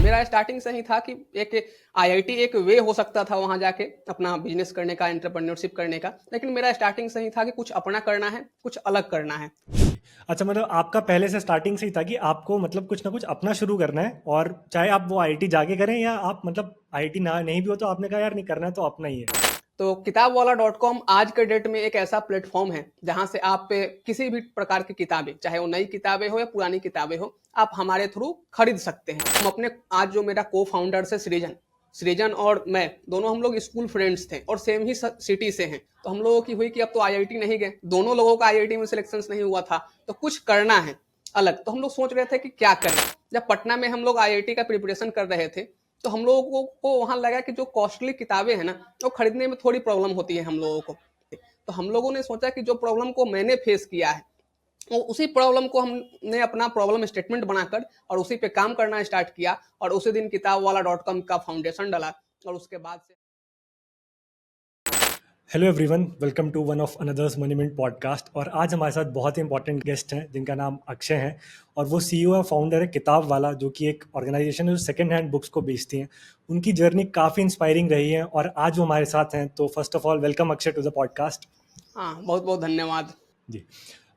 मेरा स्टार्टिंग से ही था कि एक आईआईटी एक वे हो सकता था वहाँ जाके अपना बिजनेस करने का, एंटरप्रेन्योरशिप करने का। लेकिन मेरा स्टार्टिंग से ही था कि कुछ अपना करना है, कुछ अलग करना है। अच्छा, मतलब आपका पहले से स्टार्टिंग से ही था कि आपको मतलब कुछ ना कुछ अपना शुरू करना है, और चाहे आप वो आईआईटी जाके करें या आप मतलब आईआईटी ना नहीं भी हो तो आपने कहा यार नहीं करना है तो अपना ही है। तो किताबवाला.com आज के डेट में एक ऐसा प्लेटफॉर्म है जहां से आप किसी भी प्रकार की किताबें, चाहे वो नई किताबें हो या पुरानी किताबें हो, आप हमारे थ्रू खरीद सकते हैं। हम अपने आज जो मेरा को फाउंडर है सृजन सृजन और मैं दोनों हम लोग स्कूल फ्रेंड्स थे और सेम ही सिटी से हैं। तो हम लोगों की हुई कि अब तो आईआईटी नहीं गए, दोनों लोगों का आईआईटी में सिलेक्शन नहीं हुआ था, तो कुछ करना है अलग। तो हम लोग सोच रहे थे कि क्या करें। जब पटना में हम लोग आईआईटी का प्रिपरेशन कर रहे थे तो हम लोगों को वहां लगा कि जो कॉस्टली किताबें हैं ना, वो खरीदने में थोड़ी प्रॉब्लम होती है हम लोगों को। तो हम लोगों ने सोचा कि जो प्रॉब्लम को मैंने फेस किया है, वो उसी प्रॉब्लम को हमने अपना प्रॉब्लम स्टेटमेंट बनाकर और उसी पे काम करना स्टार्ट किया और उसी दिन किताबवाला.com का फाउंडेशन डाला। और उसके बाद से hello everyone, welcome to one of another's moneyment podcast. और आज हमारे साथ बहुत ही इंपॉर्टेंट गेस्ट हैं जिनका नाम अक्षय है, और वो सीईओ और फाउंडर है किताब वाला, जो कि एक ऑर्गेनाइजेशन है जो सेकंड हैंड बुक्स को बेचती हैं। उनकी जर्नी काफ़ी इंस्पायरिंग रही है और आज वो हमारे साथ हैं। तो first of all welcome Akshay to the podcast. हाँ, बहुत बहुत धन्यवाद। जी।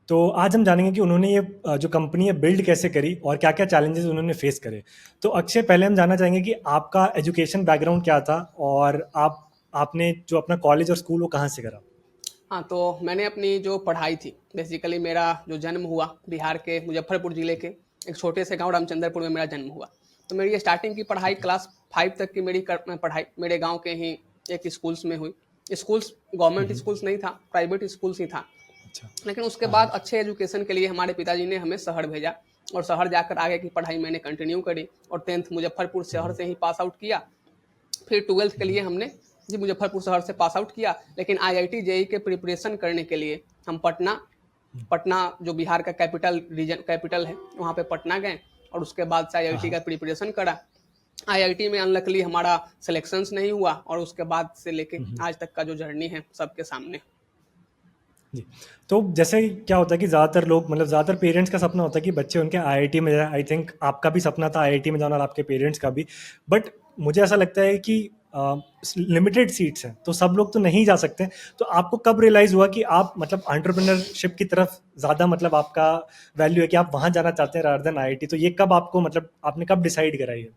तो आज हम जानेंगे कि उन्होंने ये जो कंपनी है बिल्ड कैसे करी और क्या क्या चैलेंजेस उन्होंने फेस करे। तो अक्षय, पहले हम जानना चाहेंगे कि आपका एजुकेशन बैकग्राउंड क्या था, और आपने जो अपना कॉलेज और स्कूल वो कहाँ से करा। हाँ, तो मैंने अपनी जो पढ़ाई थी, बेसिकली मेरा जो जन्म हुआ बिहार के मुजफ्फरपुर ज़िले के एक छोटे से गांव रामचंद्रपुर में मेरा जन्म हुआ। तो मेरी स्टार्टिंग की पढ़ाई ठीक है। क्लास 5 तक की पढ़ाई मेरे गांव के ही एक स्कूल्स में हुई। स्कूल्स गवर्नमेंट हम्म। स्कूल्स नहीं था, प्राइवेट स्कूल्स ही था। अच्छा। लेकिन उसके हाँ बाद हाँ। अच्छे एजुकेशन के लिए हमारे पिताजी ने हमें शहर भेजा और शहर जाकर आगे की पढ़ाई मैंने कंटिन्यू करी और 10th मुजफ्फरपुर शहर हम्म। से ही पास आउट किया। फिर 12th के लिए हम्म। हमने जी मुजफ्फरपुर शहर से पास आउट किया। लेकिन आईआईटी जेई के प्रिपरेशन करने के लिए हम पटना हम्म। पटना जो बिहार का कैपिटल है, वहाँ पे पटना गए और उसके बाद से हाँ आईआईटी हाँ। का प्रिपरेशन करा। आईआईटी में अनलकली हमारा सिलेक्शंस नहीं हुआ और उसके बाद से लेके हम्म। आज तक का जो जर्नी है सबके सामने। जी। तो जैसे क्या होता है कि ज़्यादातर लोग, मतलब ज़्यादातर पेरेंट्स का सपना होता है कि बच्चे उनके आईआईटी में जाए। आई थिंक आपका भी सपना था आईआईटी में जाना और आपके पेरेंट्स का भी। बट मुझे ऐसा लगता है कि लिमिटेड सीट्स हैं तो सब लोग तो नहीं जा सकते। तो आपको कब रियलाइज़ हुआ कि आप मतलब एंटरप्रेन्योरशिप की तरफ ज़्यादा, मतलब आपका वैल्यू है कि आप वहाँ जाना चाहते हैं रादर देन आईआईटी। तो ये कब आपको, मतलब आपने कब डिसाइड करा ये।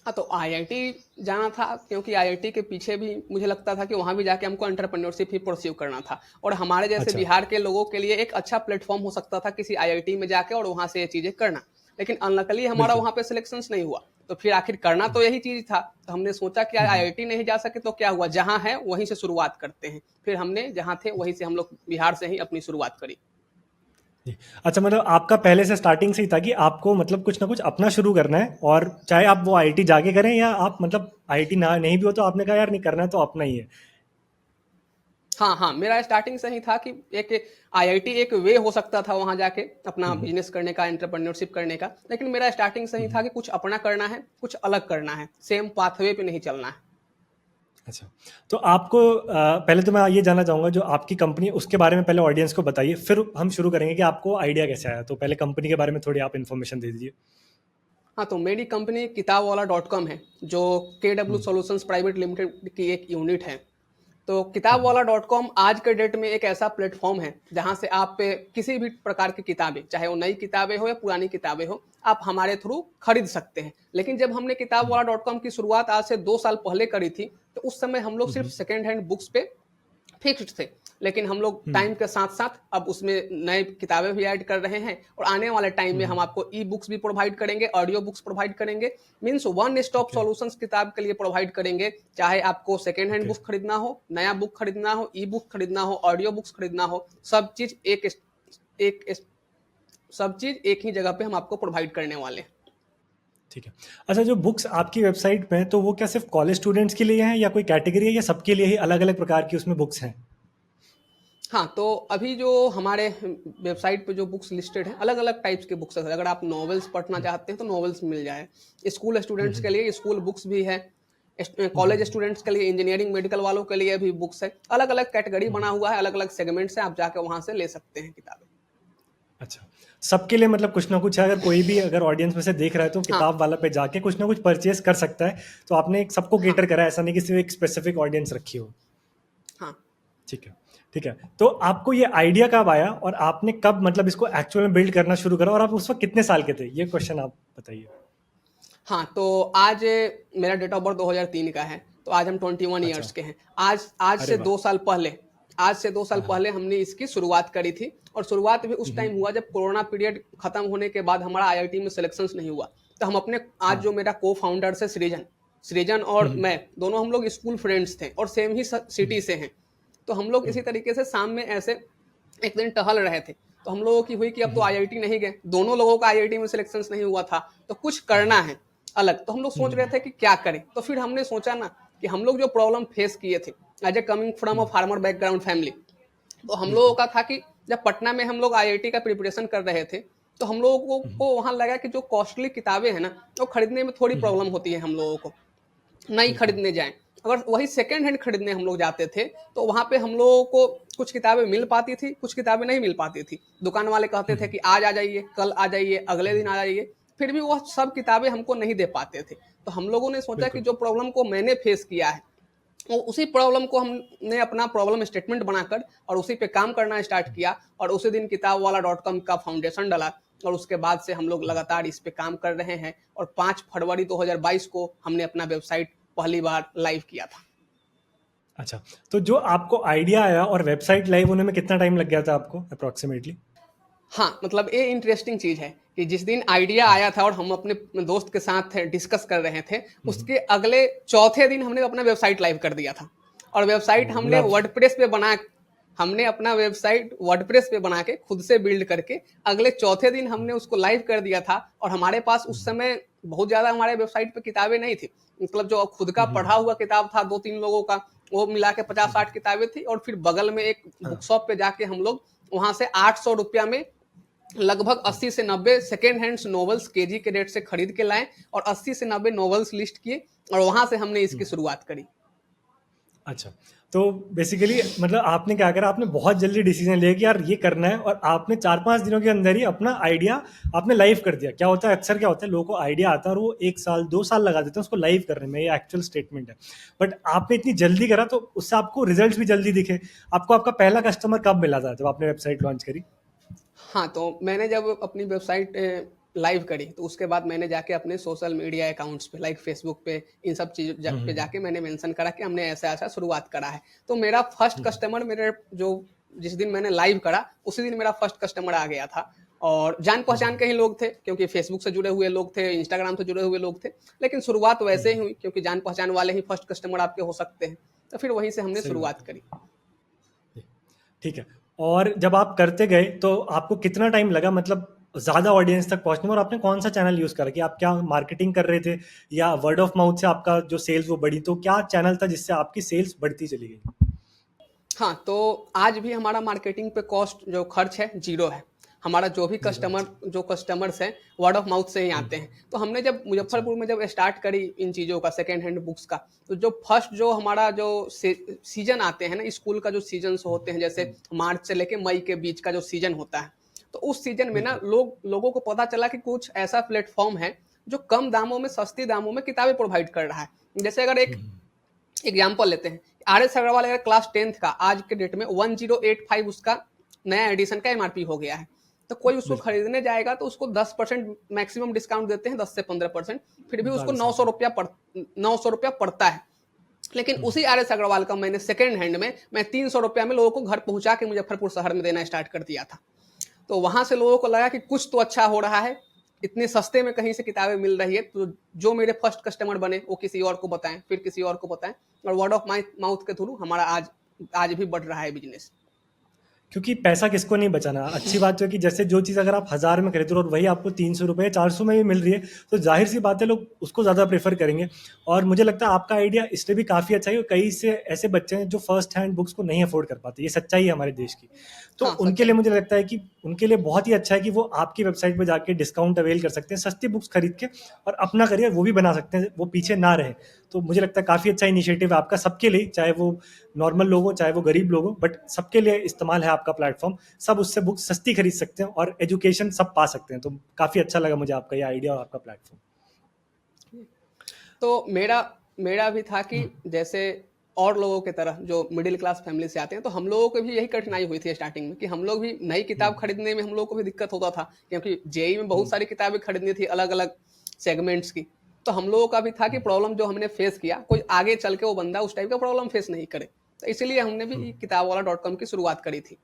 हाँ, तो आईआईटी जाना था क्योंकि आईआईटी के पीछे भी मुझे लगता था कि वहाँ भी जाके हमको एंटरप्रेन्योरशिप ही परस्यू करना था और हमारे जैसे अच्छा। बिहार के लोगों के लिए एक अच्छा प्लेटफॉर्म हो सकता था किसी आईआईटी में जाके और वहाँ से ये चीज़ें करना। लेकिन अनलकली हमारा बिल्कुल। वहाँ पे सिलेक्शन नहीं हुआ। तो फिर आखिर करना तो यही चीज़ था। तो हमने सोचा कि हम्म। आईआईटी नहीं जा सके तो क्या हुआ, जहाँ है वहीं से शुरुआत करते हैं। फिर हमने जहाँ थे वहीं से हम लोग बिहार से ही अपनी शुरुआत करी। जी। अच्छा, मतलब आपका पहले से स्टार्टिंग से ही था कि आपको मतलब कुछ ना कुछ अपना शुरू करना है, और चाहे आप वो आईआईटी जाके करें या आप मतलब आईआईटी ना नहीं भी हो तो आपने कहा यार नहीं करना है तो अपना ही है। हाँ, हाँ, मेरा स्टार्टिंग से ही था कि एक आईआईटी एक वे हो सकता था वहाँ जाके अपना हम्म। बिजनेस करने का, एंटरप्रेन्योरशिप करने का। लेकिन मेरा स्टार्टिंग से ही था हम्म। कि कुछ अपना करना है, कुछ अलग करना है, सेम पाथवे पे नहीं चलना है। अच्छा। तो आपको पहले तो मैं ये जानना चाहूंगा जो आपकी कंपनी उसके बारे में पहले ऑडियंस को बताइए, फिर हम शुरू करेंगे कि आपको आइडिया कैसे आया। तो पहले कंपनी के बारे में थोड़ी आप इन्फॉर्मेशन दे दीजिए। हाँ, तो मेरी कंपनी किताबवाला.com है, जो केडब्ल्यू हम्म। सॉल्यूशंस प्राइवेट लिमिटेड की एक यूनिट है। तो हम्म। किताबवाला.com आज के डेट में एक ऐसा प्लेटफॉर्म है जहां से आप किसी भी प्रकार की किताबें, चाहे वो नई किताबें हो या पुरानी किताबें हो, आप हमारे थ्रू खरीद सकते हैं। लेकिन जब हमने हम्म। किताबवाला.com की शुरुआत आज से 2 साल पहले करी थी, तो उस समय हम लोग सिर्फ हम्म। सेकेंड हैंड बुक्स पे फिक्स्ड थे। लेकिन हम लोग हम्म। टाइम के साथ साथ अब उसमें नए किताबें भी ऐड कर रहे हैं और आने वाले टाइम में हम्म। हम आपको ई बुक्स भी प्रोवाइड करेंगे, ऑडियो बुक्स प्रोवाइड करेंगे। Means one stop okay. Solutions किताब के लिए प्रोवाइड करेंगे। चाहे आपको सेकेंड हैंड ओके। बुक खरीदना हो, नया बुक खरीदना हो, ई बुक खरीदना हो, ऑडियो बुक्स खरीदना हो, सब चीज एक सब चीज एक ही जगह पे हम आपको प्रोवाइड करने वाले हैं। ठीक है। अच्छा, जो बुक्स आपकी वेबसाइट पे हैं तो वो क्या सिर्फ कॉलेज स्टूडेंट्स के लिए हैं या कोई कैटेगरी है या सबके लिए ही अलग अलग प्रकार की उसमें बुक्स हैं। हाँ, तो अभी जो हमारे वेबसाइट पे जो बुक्स लिस्टेड हैं, अलग अलग टाइप्स के बुक्स हैं। अगर आप नॉवेल्स पढ़ना चाहते हैं तो नॉवेल्स मिल जाए। स्कूल स्टूडेंट्स के हम्म। लिए स्कूल बुक्स भी है। कॉलेज हम्म। स्टूडेंट्स के लिए, इंजीनियरिंग मेडिकल वालों के लिए भी बुक्स है। अलग अलग कैटेगरी बना हम्म। हुआ है, अलग अलग सेगमेंट्स हैं, आप जाके वहाँ से ले सकते हैं किताबें। अच्छा, सबके लिए मतलब कुछ ना कुछ है, अगर कोई भी अगर ऑडियंस में से देख रहा है तो हाँ किताब वाला पे जाके कुछ ना कुछ परचेज कर सकता है। तो आपने एक सबको हाँ केटर करा है, ऐसा नहीं कि सिर्फ एक स्पेसिफिक ऑडियंस रखी हो। हाँ। ठीक है, ठीक है। तो आपको ये आइडिया कब आया और आपने कब मतलब इसको एक्चुअल में बिल्ड करना शुरू करा, और आप उस वक्त कितने साल के थे? ये क्वेश्चन आप बताइए। हाँ, तो आज मेरा डेट ऑफ बर्थ 2003 का है, तो आज हम 21 अच्छा। ईयर्स के हैं। आज आज अरे से वाह। 2 साल पहले आज से 2 साल हाँ हाँ। पहले हमने इसकी शुरुआत करी थी, और शुरुआत भी उस टाइम हम्म, हुआ जब कोरोना पीरियड खत्म होने के बाद हमारा आईआईटी में सिलेक्शंस नहीं हुआ। तो हम अपने आज जो हाँ। मेरा को-फाउंडर्स है सृजन, सृजन और हम्म, मैं दोनों हम लोग स्कूल फ्रेंड्स थे और सेम ही सिटी से हैं। तो हम लोग इसी तरीके से शाम में ऐसे एक दिन टहल रहे थे, तो हम लोगों की हुई कि अब तो आईआईटी नहीं गए, दोनों लोगों का आईआईटी में सिलेक्शन नहीं हुआ था, तो कुछ करना है अलग। तो हम लोग सोच रहे थे कि क्या करें, तो फिर हमने सोचा ना कि हम लोग जो प्रॉब्लम फेस किए थे as a coming from a farmer background family, तो हम लोगों का था कि जब पटना में हम लोग आईआईटी का प्रिपरेशन कर रहे थे, तो हम लोगों को वहां लगा कि जो कॉस्टली किताबें हैं ना, वो खरीदने में थोड़ी प्रॉब्लम होती है हम लोगों को, नई बिल्कुल। खरीदने जाएं। अगर वही सेकेंड हैंड खरीदने हम लोग जाते थे, तो वहां पे हम लोगों को कुछ किताबें मिल पाती थी, कुछ किताबें नहीं मिल पाती थी। दुकान वाले कहते थे कि आज आ जाइए, कल आ जाइए, अगले दिन आ जाइए, फिर भी वह सब किताबें हमको नहीं दे पाते थे। तो हम लोगों ने सोचा कि बिल्कुल। जो प्रॉब्लम को मैंने फेस किया है, वो उसी प्रॉब्लम को हमने अपना प्रॉब्लम स्टेटमेंट बनाकर और उसी पे काम करना स्टार्ट किया, और उसी दिन किताब वाला .com का फाउंडेशन डाला, और उसके बाद से हम लोग लगातार इस पे काम कर रहे हैं, और 5 फरवरी 2022 को हमने अपना वेबसाइट पहली बार लाइव किया था। अच्छा, तो जो आपको आइडिया आया और वेबसाइट लाइव होने में कितना टाइम लग गया था आपको अप्रोक्सीमेटली? हाँ, मतलब ये इंटरेस्टिंग चीज़ है कि जिस दिन आइडिया आया था और हम अपने दोस्त के साथ डिस्कस कर रहे थे, उसके अगले चौथे दिन हमने अपना वेबसाइट लाइव कर दिया था। और वेबसाइट हमने मतलब वर्डप्रेस पे बना हमने अपना वेबसाइट वर्डप्रेस पे बना के खुद से बिल्ड करके अगले चौथे दिन हमने उसको लाइव कर दिया था। और हमारे पास उस समय बहुत ज़्यादा हमारे वेबसाइट पे किताबें नहीं थी, मतलब जो खुद का पढ़ा हुआ किताब था 2-3 लोगों का, वो मिला के 50-60 किताबें थी, और फिर बगल में एक बुक हाँ। शॉप पे जाके हम लोग वहाँ से 800 रुपया में लगभग 80 से 90 सेकेंड हैंड्स नॉवेल्स केजी के रेट से खरीद के लाए, और 80 से 90 नॉवेल्स लिस्ट किए, और वहां से हमने इसकी शुरुआत करी। अच्छा, तो बेसिकली मतलब आपने क्या करा, आपने बहुत जल्दी डिसीजन लिया कि यार ये करना है, और आपने 4-5 दिनों के अंदर ही अपना आइडिया आपने लाइव कर दिया। क्या होता है अक्सर, क्या होता है, लोगों को आइडिया आता है और वो 1 साल 2 साल लगा देते हैं उसको लाइव करने में, ये एक्चुअल स्टेटमेंट है। बट आपने इतनी जल्दी करा तो उससे आपको रिजल्ट्स भी जल्दी दिखे। आपको आपका पहला कस्टमर कब मिला था जब आपने वेबसाइट लॉन्च करी? हाँ, तो मैंने जब अपनी वेबसाइट लाइव करी, तो उसके बाद मैंने जाके अपने सोशल मीडिया अकाउंट्स पे लाइक फेसबुक पे इन सब चीज़ पे जाके मैंने मेंशन करा कि हमने ऐसा ऐसा शुरुआत करा है। तो मेरा फर्स्ट कस्टमर मेरे जो जिस दिन मैंने लाइव करा उसी दिन मेरा फर्स्ट कस्टमर आ गया था, और जान पहचान के ही लोग थे, क्योंकि फेसबुक से जुड़े हुए लोग थे, इंस्टाग्राम से जुड़े हुए लोग थे। लेकिन शुरुआत वैसे ही हुई, क्योंकि जान पहचान वाले ही फर्स्ट कस्टमर आपके हो सकते हैं। तो फिर वहीं से हमने सही बात शुरुआत है। करी। ठीक है। और जब आप करते गए तो आपको कितना टाइम लगा मतलब ज़्यादा ऑडियंस तक पहुंचने में, और आपने कौन सा चैनल यूज़ करा? कि आप क्या मार्केटिंग कर रहे थे या वर्ड ऑफ माउथ से आपका जो सेल्स वो बढ़ी? तो क्या चैनल था जिससे आपकी सेल्स बढ़ती चली गई? हाँ, तो आज भी हमारा मार्केटिंग पे कॉस्ट जो खर्च है ज़ीरो है। हमारा जो भी जीरो। अच्छा। कस्टमर्स हैं वर्ड ऑफ माउथ से ही आते हम्म, हैं। तो हमने जब अच्छा। मुज़फ्फरपुर में जब स्टार्ट करी इन चीज़ों का सेकंड हैंड बुक्स का, तो जो फर्स्ट जो हमारा जो सीज़न आते हैं ना, स्कूल का जो सीज़न्स होते हैं, जैसे मार्च से लेके मई के बीच का जो सीज़न होता है, तो उस सीज़न में ना बिल्कुल। लोगों को पता चला कि कुछ ऐसा प्लेटफ़ॉर्म है जो कम दामों में, सस्ती दामों में किताबें प्रोवाइड कर रहा है। जैसे अगर एक एग्जाम्पल लेते हैं, आर एस अग्रवाल अगर क्लास 10th का आज के डेट में 1085 उसका नया एडिशन का एमआरपी हो गया है, तो कोई उसको बिल्कुल। खरीदने जाएगा तो उसको 10% मैक्सिमम डिस्काउंट देते हैं, 10 से 15%, फिर भी उसको ज़्यादा से 900 ज़्यादा। रुपया 900 रुपया पड़ता है। लेकिन उसी आर एस अग्रवाल का मैंने सेकेंड हैंड में मैं 300 रुपया में लोगों को घर पहुंचा के मुजफ्फरपुर शहर में देना स्टार्ट कर दिया था। तो वहां से लोगों को लगा कि कुछ तो अच्छा हो रहा है, इतने सस्ते में कहीं से किताबें मिल रही है, तो जो मेरे फर्स्ट कस्टमर बने वो किसी और को बताएं, फिर किसी और को बताएं, और वर्ड ऑफ माउथ के थ्रू हमारा आज आज भी बढ़ रहा है बिजनेस। क्योंकि पैसा किसको नहीं बचाना। अच्छी बात है कि जैसे जो चीज़ अगर आप 1000 में खरीदो और वही आपको 300 रुपये 400 में भी मिल रही है, तो जाहिर सी बात है लोग उसको ज़्यादा प्रेफर करेंगे। और मुझे लगता है आपका आइडिया इसलिए भी काफ़ी अच्छा है, कई से ऐसे बच्चे हैं जो फर्स्ट हैंड बुक्स को नहीं अफोर्ड कर पाते, ये सच्चाई है हमारे देश की। तो हाँ, उनके सच है। लिए मुझे लगता है कि उनके लिए बहुत ही अच्छा है कि वो आपकी वेबसाइट पे जाके डिस्काउंट अवेल कर सकते हैं सस्ती बुक्स खरीद के, और अपना करियर वो भी बना सकते हैं, वो पीछे ना रहे। तो मुझे लगता है काफ़ी अच्छा इनिशिएटिव है आपका सबके लिए, चाहे वो नॉर्मल लोग हो चाहे वो गरीब लोग हो, बट सबके लिए इस्तेमाल है आपका प्लेटफॉर्म। सब उससे बुक्स सस्ती खरीद सकते हैं और एजुकेशन सब पा सकते हैं। तो काफ़ी अच्छा लगा मुझे आपका ये आइडिया और आपका प्लेटफॉर्म। तो मेरा मेरा भी था कि जैसे और लोगों की तरह जो मिडिल क्लास फैमिली से आते हैं, तो हम लोगों को भी यही कठिनाई हुई थी स्टार्टिंग में कि हम लोग भी नई किताब खरीदने में हम लोगों को भी दिक्कत होता था, क्योंकि जेई में बहुत सारी किताबें खरीदनी थी अलग अलग सेगमेंट्स की। तो हम लोगों का भी था कि प्रॉब्लम जो हमने फेस किया, कोई आगे चल के वो बंदा उस टाइप का प्रॉब्लम फेस नहीं करे। तो इसीलिए हमने भी किताब वाला .com की शुरुआत करी थी।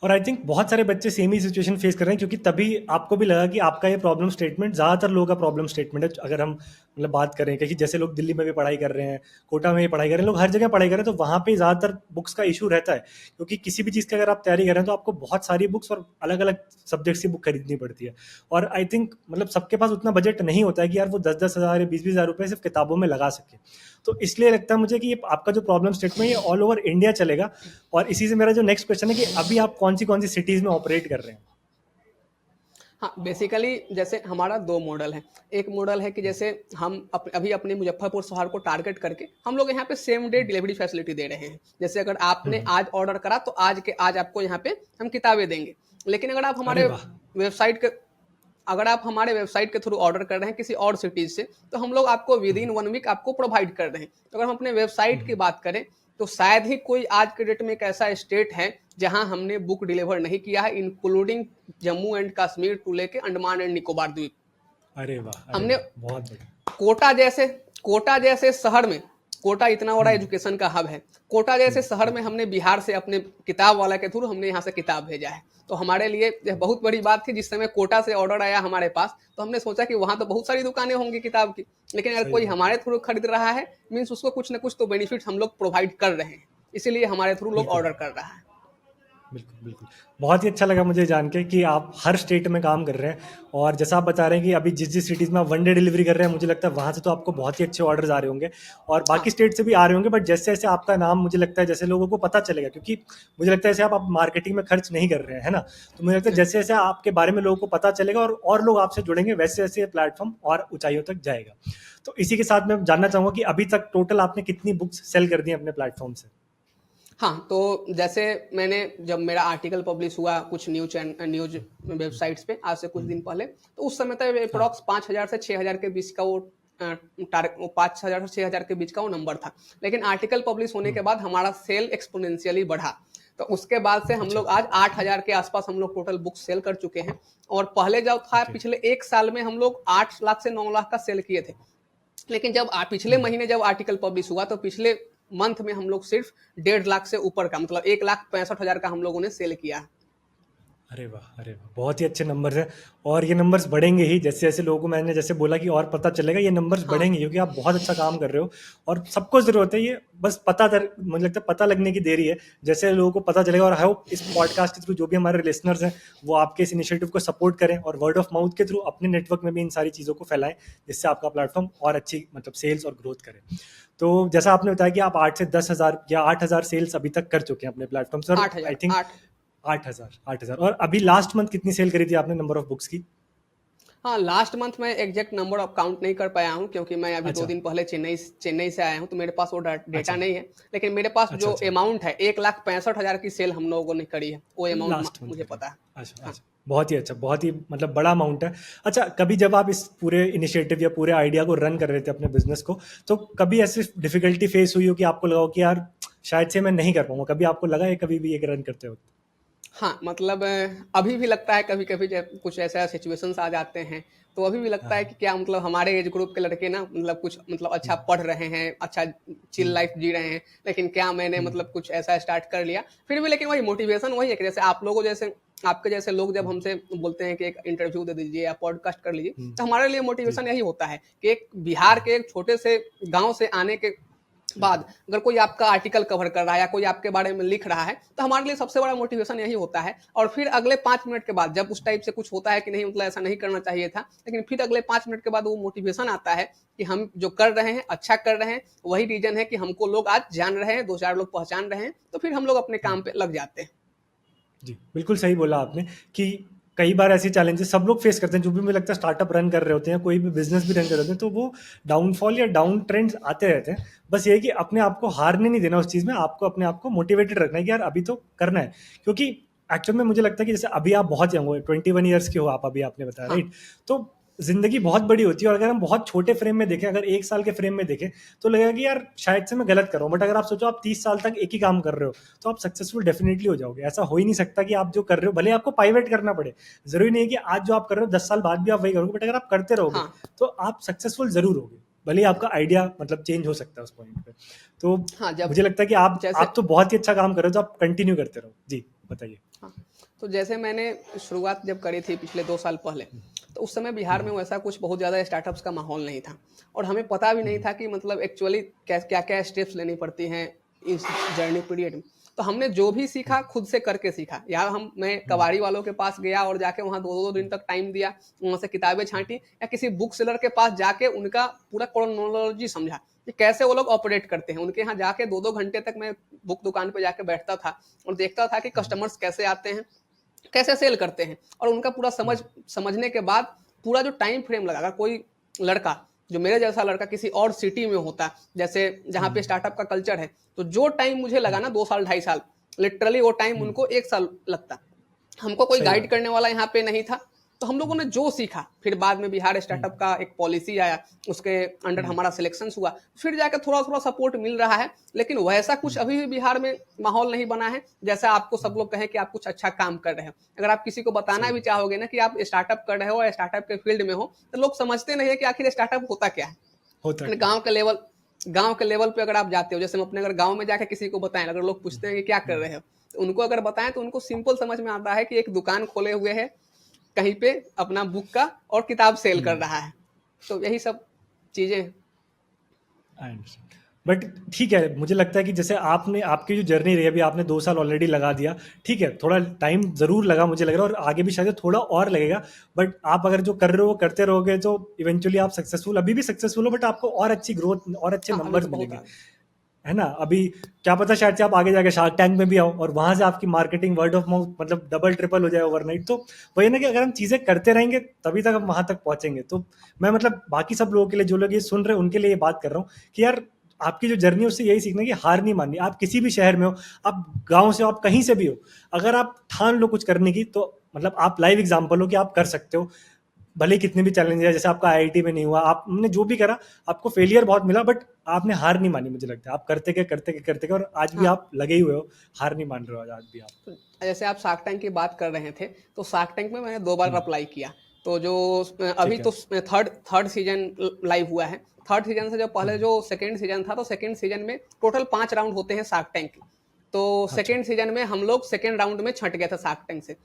और आई थिंक बहुत सारे बच्चे सेम ही सिचुएशन फेस कर रहे हैं, क्योंकि तभी आपको भी लगा कि आपका ये प्रॉब्लम स्टेटमेंट ज़्यादातर लोगों का प्रॉब्लम स्टेटमेंट है। अगर हम मतलब बात करें कि जैसे लोग दिल्ली में भी पढ़ाई कर रहे हैं, कोटा में भी पढ़ाई कर रहे हैं, लोग हर जगह पढ़ाई कर रहे हैं, तो वहाँ पे ज़्यादातर बुक्स का इशू रहता है। क्योंकि किसी भी चीज़ की अगर आप तैयारी कर रहे हैं तो आपको बहुत सारी बुक्स और अलग अलग सब्जेक्ट्स की बुक खरीदनी पड़ती है। और आई थिंक मतलब सबके पास उतना बजट नहीं होता है कि यार वो 10-10 हज़ार या 20-20 हज़ार रुपये सिर्फ किताबों में लगा सके। तो इसलिए लगता है मुझे कि ये आपका जो प्रॉब्लम स्टेटमेंट ये ऑल ओवर इंडिया चलेगा। और इसी से मेरा जो नेक्स्ट क्वेश्चन है कि अभी आप कौन सी सिटीज़ में ऑपरेट कर रहे हैं? हाँ, बेसिकली जैसे हमारा 2 मॉडल है। एक मॉडल है कि जैसे हम अभी अपने मुज़फ्फरपुर शहर को टारगेट करके हम लोग यहाँ पे सेम डे डिलीवरी फैसिलिटी दे रहे हैं। जैसे अगर आपने आज ऑर्डर करा तो आज के आज आपको यहाँ पे हम किताबें देंगे। लेकिन अरे वाह! वेबसाइट के अगर आप हमारे वेबसाइट के थ्रू ऑर्डर कर रहे हैं किसी और सिटीज़ से, तो हम लोग आपको विद इन 1 वीक आपको प्रोवाइड कर रहे हैं। तो अगर हम अपने वेबसाइट की बात करें, तो शायद ही कोई आज के डेट में एक ऐसा स्टेट है जहां हमने बुक डिलीवर नहीं किया है, including Jammu and Kashmir to लेके अंडमान एंड निकोबार द्वीप। अरे वाह! अरे हमने वाह! बहुत बढ़िया। कोटा जैसे कोटा जैसे शहर में, कोटा इतना बड़ा एजुकेशन का हब है, कोटा जैसे शहर में हमने बिहार से अपने किताब वाला के थ्रू हमने यहाँ से किताब भेजा है। तो हमारे लिए यह बहुत बड़ी बात थी। जिस समय कोटा से ऑर्डर आया हमारे पास, तो हमने सोचा कि वहाँ तो बहुत सारी दुकानें होंगी किताब की, लेकिन अगर सही कोई बात है। हमारे थ्रू खरीद रहा है, मीन्स उसको कुछ ना कुछ तो बेनिफिट हम लोग प्रोवाइड कर रहे हैं, इसीलिए हमारे थ्रू लोग बिल्कुल। ऑर्डर कर रहा है। बिल्कुल, बिल्कुल। बहुत ही अच्छा लगा मुझे जान के कि आप हर स्टेट में काम कर रहे हैं, और जैसा आप बता रहे हैं कि अभी जिस सिटीज़ में आप वन डे डिलीवरी कर रहे हैं, मुझे लगता है वहाँ से तो आपको बहुत ही अच्छे ऑर्डर्स आ रहे होंगे, और बाकी हाँ, स्टेट से भी आ रहे होंगे। बट जैसे-जैसे आपका नाम, मुझे लगता है जैसे लोगों को पता चलेगा, क्योंकि मुझे लगता है जैसे आप मार्केटिंग में खर्च नहीं कर रहे हैं, है ना? तो मुझे लगता है नहीं। जैसे-जैसे आपके बारे में लोगों को पता चलेगा और लोग आपसे जुड़ेंगे, वैसे-वैसे ये प्लेटफ़ॉर्म और ऊँचाइयों तक जाएगा। तो इसी के साथ मैं जानना चाहूँगा कि अभी तक टोटल आपने कितनी बुक्स सेल कर दी हैं अपने प्लेटफ़ॉर्म से? हाँ, तो जैसे मैंने जब मेरा आर्टिकल पब्लिश हुआ कुछ न्यूज़ वेबसाइट्स पे आज से कुछ दिन पहले, तो उस समय तक हाँ। एप्रॉक्स 5,000 से 6,000 के बीच का वो 5,000 से 6,000 के बीच का वो नंबर था। लेकिन आर्टिकल पब्लिश होने के बाद हमारा सेल एक्सपोनेंशियली बढ़ा। तो उसके बाद से हम अच्छा। लोग आज 8,000 के आसपास हम लोग टोटल बुक सेल कर चुके हैं। और पहले जब था ओके। पिछले 1 साल में हम लोग 8 लाख से 9 लाख का सेल किए थे। लेकिन जब पिछले महीने जब आर्टिकल पब्लिश हुआ, तो पिछले मंथ में हम लोग सिर्फ 1.5 लाख से ऊपर का, मतलब 1,65,000 का हम लोगों ने सेल किया। अरे वाह! अरे वाह! बहुत ही अच्छे नंबर्स हैं, और ये नंबर्स बढ़ेंगे ही जैसे-जैसे लोगों को मैंने जैसे बोला कि और पता चलेगा, ये नंबर्स हाँ, बढ़ेंगे, क्योंकि आप बहुत अच्छा काम कर रहे हो और सबको ज़रूरत है ये, बस मुझे लगता है पता लगने की देरी है। जैसे लोगों को पता चलेगा, और आई होप इस पॉडकास्ट के थ्रू जो भी हमारे लिसनर्स हैं, वो आपके इस इनिशिएटिव को सपोर्ट करें और वर्ड ऑफ माउथ के थ्रू अपने नेटवर्क में भी इन सारी चीज़ों को फैलाएँ, जिससे आपका प्लेटफ़ॉर्म और अच्छी मतलब सेल्स और ग्रोथ करे। तो जैसा आपने बताया कि आप 8 से 10,000 या 8,000 सेल्स अभी तक कर चुके हैं अपने प्लेटफ़ॉर्म से, और आई 8,000, थिंक 8। 8,000 और अभी लास्ट मंथ कितनी सेल करी थी आपने नंबर ऑफ बुक्स की? हाँ, लास्ट मंथ मैं एग्जैक्ट नंबर अब काउंट नहीं कर पाया हूँ, क्योंकि मैं अभी 2 अच्छा, दिन पहले चेन्नई से आया हूँ, तो मेरे पास वो डेटा अच्छा, नहीं है। लेकिन मेरे पास अच्छा, जो अच्छा। अमाउंट है, 1,65,000 की सेल हम लोगों ने करी है, वो अमाउंट लास्ट मंथ मुझे करी है। पता है। अच्छा, हाँ। अच्छा। बहुत ही अच्छा, बहुत ही मतलब बड़ा अमाउंट है। अच्छा, कभी जब आप इस पूरे इनिशिएटिव या पूरे आइडिया को रन कर रहे थे अपने बिज़नेस को, तो कभी ऐसी डिफ़िकल्टी फेस हुई हो कि आपको लगा हो कि यार शायद से मैं नहीं कर पाऊँगा? कभी आपको लगा है कभी भी ये रन करते वक़्त? हाँ, मतलब अभी भी लगता है कभी-कभी जब कुछ ऐसा सिचुएशंस आ जाते हैं, तो अभी भी हाँ, लगता है हाँ। कि क्या मतलब हमारे एज ग्रुप के लड़के ना मतलब कुछ मतलब हुँ, अच्छा पढ़ रहे हैं, अच्छा चिल हुँ, लाइफ जी रहे हैं, लेकिन क्या मैंने हुँ, मतलब कुछ ऐसा स्टार्ट कर लिया। फिर भी लेकिन वही मोटिवेशन वही है कि जैसे आप लोगों जैसे आपके जैसे लोग जब हुँ, हमसे बोलते हैं कि एक इंटरव्यू दे दीजिए या पॉडकास्ट कर लीजिए, हुँ। तो हमारे लिए जी। मोटिवेशन यही होता है कि एक बिहार के एक छोटे से गाँव से आने के बाद अगर कोई आपका आर्टिकल कवर कर रहा है या कोई आपके बारे में लिख रहा है, तो हमारे लिए सबसे बड़ा मोटिवेशन यही होता है। और फिर अगले 5 मिनट के बाद जब उस टाइप से कुछ होता है कि नहीं मतलब ऐसा नहीं करना चाहिए था, लेकिन फिर अगले 5 मिनट के बाद वो मोटिवेशन आता है कि हम जो कर रहे हैं, अच्छा कर रहे हैं। वही रीज़न है कि हमको लोग आज जान रहे हैं, 2-4 लोग पहचान रहे हैं, तो फिर हम लोग अपने हुँ। काम पे लग जाते हैं। जी, बिल्कुल सही बोला आपने कि कई बार ऐसी चैलेंजेस सब लोग फेस करते हैं, जो भी मुझे लगता है स्टार्टअप रन कर रहे होते हैं, कोई भी बिज़नेस भी रन कर रहे होते हैं, तो वो डाउनफॉल या डाउन ट्रेंड्स आते रहते हैं। बस ये है कि अपने आप को हारने नहीं देना उस चीज़ में, आपको अपने आप को मोटिवेटेड रखना है कि यार अभी तो करना है। क्योंकि एक्चुअल में मुझे लगता है कि जैसे अभी आप बहुत यंग हो, 21 ईयर्स के हो आप, अभी आपने बताया, हाँ राइट? तो ज़िंदगी बहुत बड़ी होती है और अगर हम बहुत छोटे फ्रेम में देखें, अगर 1 साल के फ्रेम में देखें, तो लगेगा कि यार शायद से मैं गलत कर रहा हूँ। बट अगर आप सोचो आप 30 साल तक एक ही काम कर रहे हो, तो आप सक्सेसफुल डेफिनेटली हो जाओगे। ऐसा हो ही नहीं सकता कि आप जो कर रहे हो, भले आपको पाइवट करना पड़े, जरूरी नहीं है कि आज जो आप कर रहे हो 10 साल बाद भी आप वही करोगे, बट अगर आप करते रहोगे हाँ तो आप सक्सेसफुल जरूर होगे। भले ही आपका आइडिया मतलब चेंज हो सकता है उस पॉइंट पे। तो हाँ जब मुझे लगता है कि जैसे आप तो बहुत ही अच्छा काम कर रहे हो, तो आप कंटिन्यू करते रहो। जी, बताइए। हाँ, तो जैसे मैंने शुरुआत जब करी थी पिछले 2 साल पहले, तो उस समय बिहार में वैसा कुछ बहुत ज़्यादा स्टार्टअप्स का माहौल नहीं था और हमें पता भी नहीं था कि मतलब एक्चुअली क्या-क्या स्टेप्स लेनी पड़ती हैं इस जर्नी पीरियड में। तो हमने जो भी सीखा खुद से करके सीखा। यहाँ मैं कबाड़ी वालों के पास गया और जाके वहाँ 2-2 दिन तक टाइम दिया, वहाँ से किताबें छाँटी या किसी बुक सेलर के पास जाके उनका पूरा क्रोनोलॉजी समझा कि कैसे वो लोग ऑपरेट करते हैं। उनके यहाँ जाके 2-2 घंटे तक मैं बुक दुकान पे जाके बैठता था और देखता था कि कस्टमर्स कैसे आते हैं, कैसे सेल करते हैं और उनका पूरा समझने के बाद पूरा जो टाइम फ्रेम लगा, अगर कोई लड़का जो मेरे जैसा लड़का किसी और सिटी में होता, जैसे जहाँ पे स्टार्टअप का कल्चर है, तो जो टाइम मुझे लगा ना 2 साल 2.5 साल, लिटरली वो टाइम उनको 1 साल लगता। हमको कोई सही गाइड बात है। करने वाला यहाँ पे नहीं था, तो हम लोगों ने जो सीखा, फिर बाद में बिहार स्टार्टअप का एक पॉलिसी आया, उसके अंडर हमारा सिलेक्शन हुआ, फिर जाकर थोड़ा-थोड़ा सपोर्ट मिल रहा है, लेकिन वैसा कुछ अभी भी बिहार में माहौल नहीं बना है, जैसा आपको सब लोग कहें कि आप कुछ अच्छा काम कर रहे हो। अगर आप किसी को बताना सही भी बात। चाहोगे ना कि आप स्टार्टअप कर रहे हो या स्टार्टअप के फील्ड में हो, तो लोग समझते नहीं है कि आखिर स्टार्टअप होता क्या है? होता यानी क्या है। गाँव के लेवल पे अगर आप जाते हो, जैसे हम अपने अगर गाँव में जाके किसी को बताएँ, अगर लोग पूछते हैं कि क्या कर रहे हो? तो उनको अगर बताएँ तो उनको सिंपल समझ में आता है कि एक दुकान खोले हुए है, कहीं पे अपना बुक का और किताब सेल कर रहा है। तो यही सब चीज़ें हैं। I understand. बट ठीक है, मुझे लगता है कि जैसे आपने आपकी जो जर्नी रही, अभी आपने 2 साल ऑलरेडी लगा दिया, ठीक है, थोड़ा टाइम ज़रूर लगा मुझे लग रहा है और आगे भी शायद थोड़ा और लगेगा। बट आप अगर जो कर रहे हो वो करते रहोगे तो इवेंचुअली आप सक्सेसफुल, अभी भी सक्सेसफुल हो, बट आपको और अच्छी ग्रोथ और अच्छे हाँ, अभी नंबर्स तो बहुत मिलेंगे, आगे। है ना? अभी क्या पता शायद से आप आगे जाके शार्क टैंक में भी आओ और वहाँ से आपकी मार्केटिंग वर्ड ऑफ माउथ मतलब डबल ट्रिपल हो जाए ओवरनाइट। तो वही है ना कि अगर हम चीज़ें करते रहेंगे तभी तक हम वहाँ तक पहुँचेंगे। तो मैं मतलब बाकी सब लोगों के लिए, जो लोग ये सुन रहे हैं उनके लिए ये बात कर रहा हूँ कि यार आपकी जो जर्नी है उससे यही सीखना है कि हार नहीं माननी। आप किसी भी शहर में हो, आप गाँव से हो, आप कहीं से भी हो, अगर आप ठान लो कुछ करने की, तो मतलब आप लाइव एग्जाम्पल हो कि आप कर सकते हो। भले ही कितने भी चैलेंज है, जैसे आपका आईआईटी में नहीं हुआ, आपने जो भी करा, आपको फेलियर बहुत मिला, बट आपने हार नहीं मानी। मुझे लगता है आप करते गए और आज भी हाँ, आप लगे ही हुए हो, हार नहीं मान रहे हो आज भी आप। तो जैसे आप शार्क टैंक की बात कर रहे थे, तो शार्क टैंक में मैंने 2 बार अप्लाई किया। तो जो अभी ठीक है। तो थर्ड थर्ड सीज़न लाइव हुआ है। थर्ड सीज़न से जो पहले जो सेकंड सीज़न था, तो सेकंड सीज़न में टोटल 5 राउंड होते हैं शार्क टैंक के। तो अच्छा। सेकंड सीज़न में हम लोग सेकंड राउंड में छँट गए थे शार्क टैंक से।